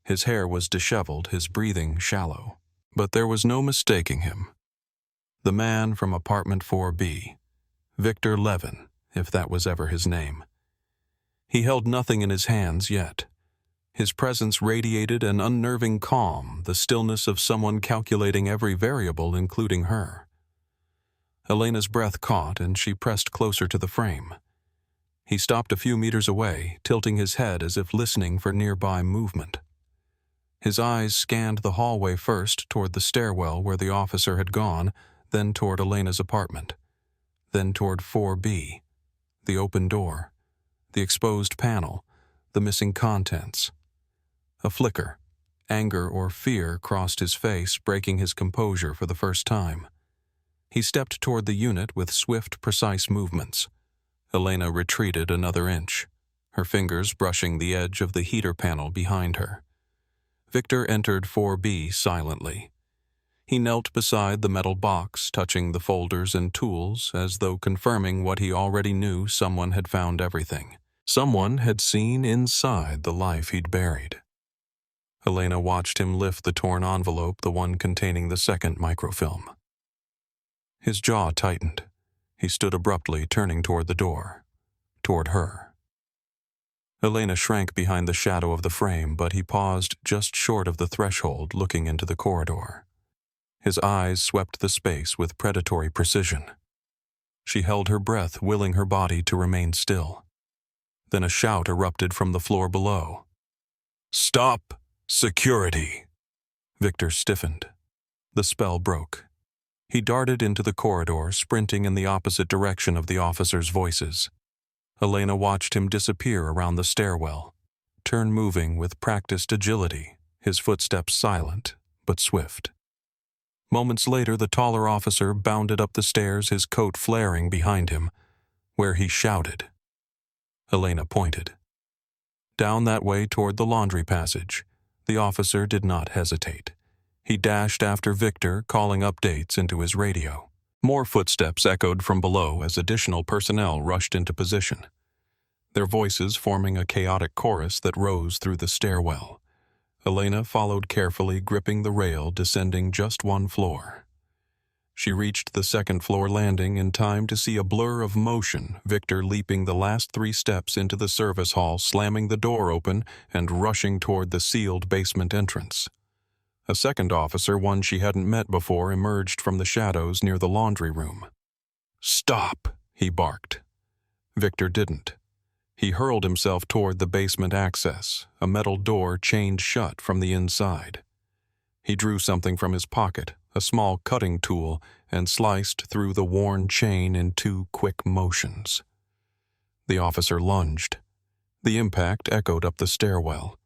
His hair was disheveled, his breathing shallow. But there was no mistaking him. The man from apartment 4B, Victor Levin, if that was ever his name. He held nothing in his hands yet. His presence radiated an unnerving calm, the stillness of someone calculating every variable, including her. Elena's breath caught, and she pressed closer to the frame. He stopped a few meters away, tilting his head as if listening for nearby movement. His eyes scanned the hallway first toward the stairwell where the officer had gone, then toward Elena's apartment, then toward 4B, the open door, the exposed panel, the missing contents. A flicker, anger or fear crossed his face, breaking his composure for the first time. He stepped toward the unit with swift, precise movements. Elena retreated another inch, her fingers brushing the edge of the heater panel behind her. Victor entered 4B silently. He knelt beside the metal box, touching the folders and tools as though confirming what he already knew: someone had found everything. Someone had seen inside the life he'd buried. Elena watched him lift the torn envelope, the one containing the second microfilm. His jaw tightened. He stood abruptly, turning toward the door, toward her. Elena shrank behind the shadow of the frame, but he paused just short of the threshold, looking into the corridor. His eyes swept the space with predatory precision. She held her breath, willing her body to remain still. Then a shout erupted from the floor below. "Stop! Security!" Victor stiffened. The spell broke. He darted into the corridor, sprinting in the opposite direction of the officers' voices. Elena watched him disappear around the stairwell, turn moving with practiced agility, his footsteps silent but swift. Moments later, the taller officer bounded up the stairs, his coat flaring behind him, where he shouted. Elena pointed. Down that way toward the laundry passage. The officer did not hesitate. He dashed after Victor, calling updates into his radio. More footsteps echoed from below as additional personnel rushed into position, their voices forming a chaotic chorus that rose through the stairwell. Elena followed carefully, gripping the rail, descending just one floor. She reached the second-floor landing in time to see a blur of motion, Victor leaping the last 3 steps into the service hall, slamming the door open and rushing toward the sealed basement entrance. A second officer, one she hadn't met before, emerged from the shadows near the laundry room. "Stop!" he barked. Victor didn't. He hurled himself toward the basement access, a metal door chained shut from the inside. He drew something from his pocket, a small cutting tool, and sliced through the worn chain in 2 quick motions. The officer lunged. The impact echoed up the stairwell.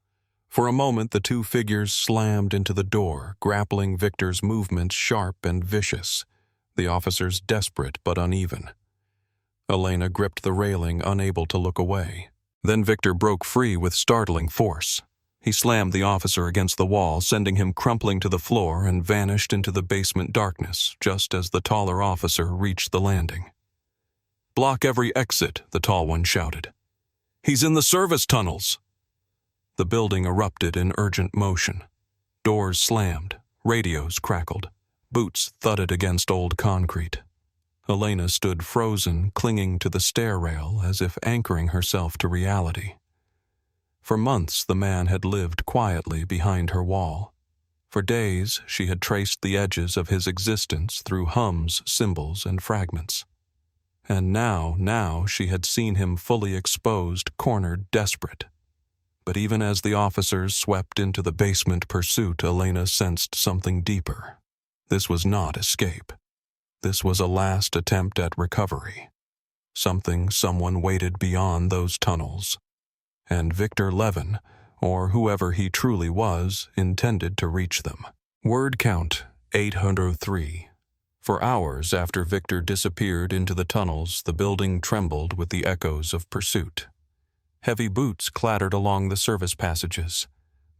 For a moment, the 2 figures slammed into the door, grappling Victor's movements sharp and vicious, the officers desperate but uneven. Elena gripped the railing, unable to look away. Then Victor broke free with startling force. He slammed the officer against the wall, sending him crumpling to the floor, and vanished into the basement darkness just as the taller officer reached the landing. "Block every exit," the tall one shouted. "He's in the service tunnels!" The building erupted in urgent motion. Doors slammed, radios crackled, boots thudded against old concrete. Elena stood frozen, clinging to the stair rail as if anchoring herself to reality. For months, the man had lived quietly behind her wall. For days, she had traced the edges of his existence through hums, symbols, and fragments. And now she had seen him fully exposed, cornered, desperate. But even as the officers swept into the basement pursuit, Elena sensed something deeper. This was not escape. This was a last attempt at recovery. Someone waited beyond those tunnels. And Victor Levin, or whoever he truly was, intended to reach them. Word count 803. For hours after Victor disappeared into the tunnels, the building trembled with the echoes of pursuit. Heavy boots clattered along the service passages.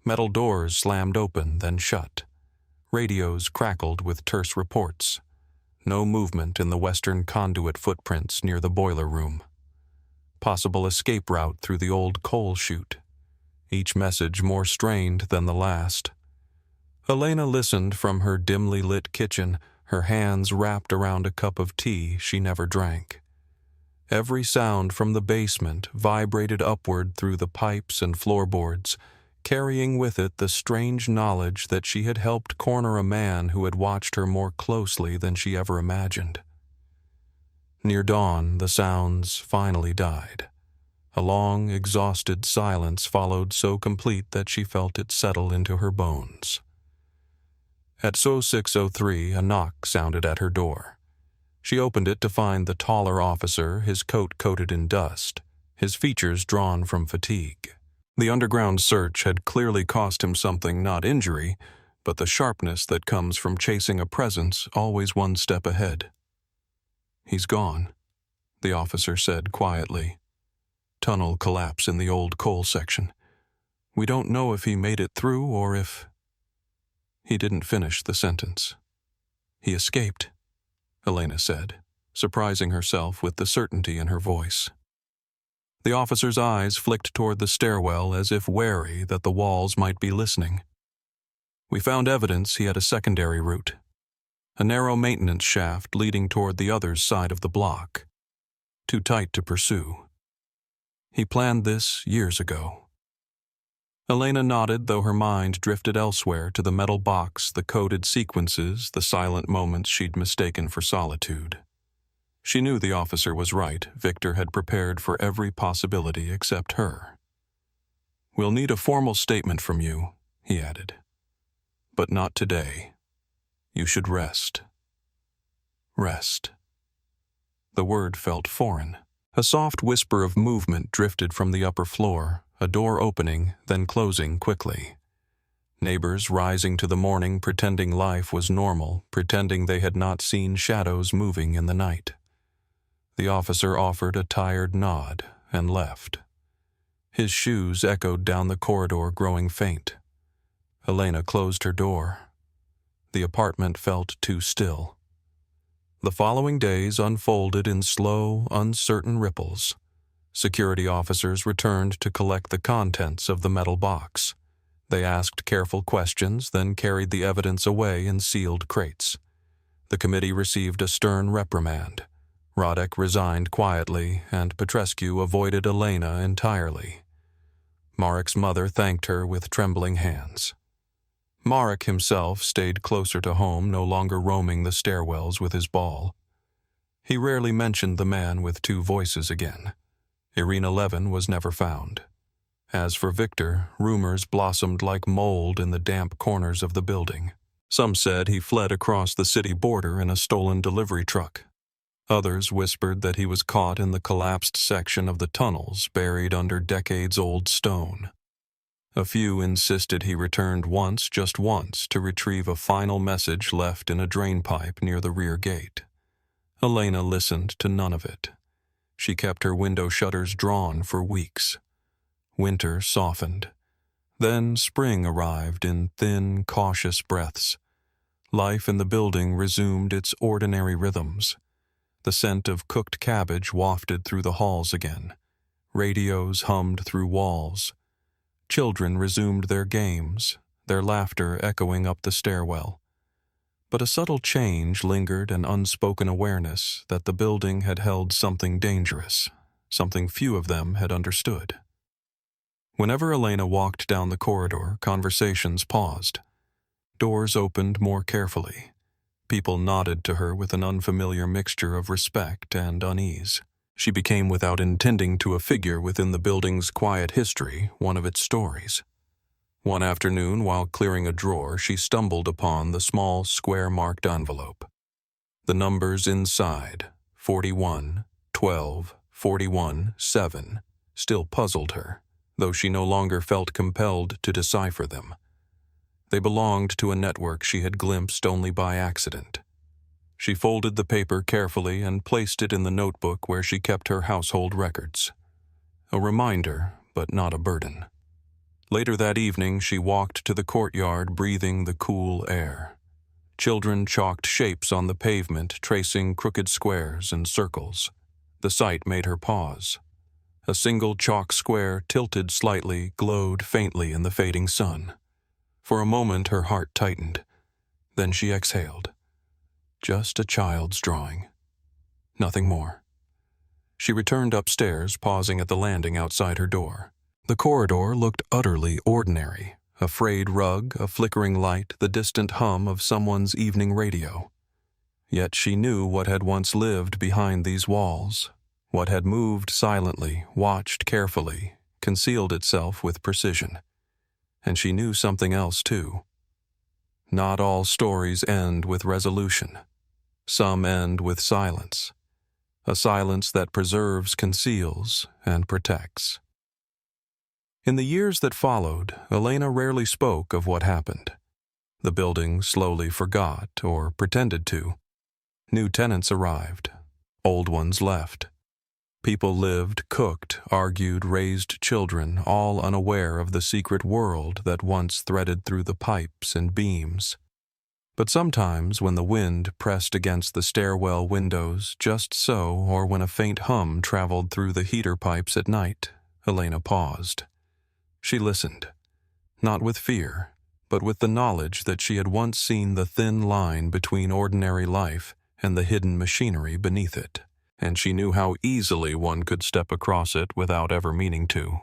Metal doors slammed open, then shut. Radios crackled with terse reports. No movement in the western conduit footprints near the boiler room. Possible escape route through the old coal chute. Each message more strained than the last. Elena listened from her dimly lit kitchen, her hands wrapped around a cup of tea she never drank. Every sound from the basement vibrated upward through the pipes and floorboards, carrying with it the strange knowledge that she had helped corner a man who had watched her more closely than she ever imagined. Near dawn, the sounds finally died. A long, exhausted silence followed, so complete that she felt it settle into her bones. At 06:03, a knock sounded at her door. She opened it to find the taller officer, his coat coated in dust, his features drawn from fatigue. The underground search had clearly cost him something, not injury, but the sharpness that comes from chasing a presence always one step ahead. "He's gone," the officer said quietly. "Tunnel collapse in the old coal section. We don't know if he made it through or if—" He didn't finish the sentence. "He escaped," Elena said, surprising herself with the certainty in her voice. The officer's eyes flicked toward the stairwell as if wary that the walls might be listening. "We found evidence he had a secondary route, a narrow maintenance shaft leading toward the other side of the block. Too tight to pursue. He planned this years ago." Elena nodded, though her mind drifted elsewhere to the metal box, the coded sequences, the silent moments she'd mistaken for solitude. She knew the officer was right. Victor had prepared for every possibility except her. "We'll need a formal statement from you," he added. "But not today. You should rest." Rest. The word felt foreign. A soft whisper of movement drifted from the upper floor, a door opening, then closing quickly. Neighbors rising to the morning, pretending life was normal, pretending they had not seen shadows moving in the night. The officer offered a tired nod and left. His shoes echoed down the corridor, growing faint. Elena closed her door. The apartment felt too still. The following days unfolded in slow, uncertain ripples. Security officers returned to collect the contents of the metal box. They asked careful questions, then carried the evidence away in sealed crates. The committee received a stern reprimand. Rodek resigned quietly, and Petrescu avoided Elena entirely. Marek's mother thanked her with trembling hands. Marek himself stayed closer to home, no longer roaming the stairwells with his ball. He rarely mentioned the man with two voices again. Irina Levin was never found. As for Victor, rumors blossomed like mold in the damp corners of the building. Some said he fled across the city border in a stolen delivery truck. Others whispered that he was caught in the collapsed section of the tunnels, buried under decades-old stone. A few insisted he returned once, just once, to retrieve a final message left in a drain pipe near the rear gate. Elena listened to none of it. She kept her window shutters drawn for weeks. Winter softened. Then spring arrived in thin, cautious breaths. Life in the building resumed its ordinary rhythms. The scent of cooked cabbage wafted through the halls again. Radios hummed through walls. Children resumed their games, their laughter echoing up the stairwell. But a subtle change lingered, an unspoken awareness that the building had held something dangerous, something few of them had understood. Whenever Elena walked down the corridor, conversations paused. Doors opened more carefully. People nodded to her with an unfamiliar mixture of respect and unease. She became, without intending to, a figure within the building's quiet history, one of its stories. One afternoon, while clearing a drawer, she stumbled upon the small, square-marked envelope. The numbers inside, 41, 12, 41, 7, still puzzled her. though she no longer felt compelled to decipher them. They belonged to a network she had glimpsed only by accident. She folded the paper carefully and placed it in the notebook where she kept her household records. A reminder, but not a burden. Later that evening, she walked to the courtyard, breathing the cool air. Children chalked shapes on the pavement, tracing crooked squares and circles. The sight made her pause. A single chalk square, tilted slightly, glowed faintly in the fading sun. For a moment, her heart tightened. Then she exhaled. Just a child's drawing. Nothing more. She returned upstairs, pausing at the landing outside her door. The corridor looked utterly ordinary. A frayed rug, a flickering light, the distant hum of someone's evening radio. Yet she knew what had once lived behind these walls, what had moved silently, watched carefully, concealed itself with precision. And she knew something else too. Not all stories end with resolution. Some end with silence. A silence that preserves, conceals, and protects. In the years that followed, Elena rarely spoke of what happened. The building slowly forgot, or pretended to. New tenants arrived. Old ones left. People lived, cooked, argued, raised children, all unaware of the secret world that once threaded through the pipes and beams. But sometimes, when the wind pressed against the stairwell windows, just so, or when a faint hum traveled through the heater pipes at night, Elena paused. She listened, not with fear, but with the knowledge that she had once seen the thin line between ordinary life and the hidden machinery beneath it, and she knew how easily one could step across it without ever meaning to.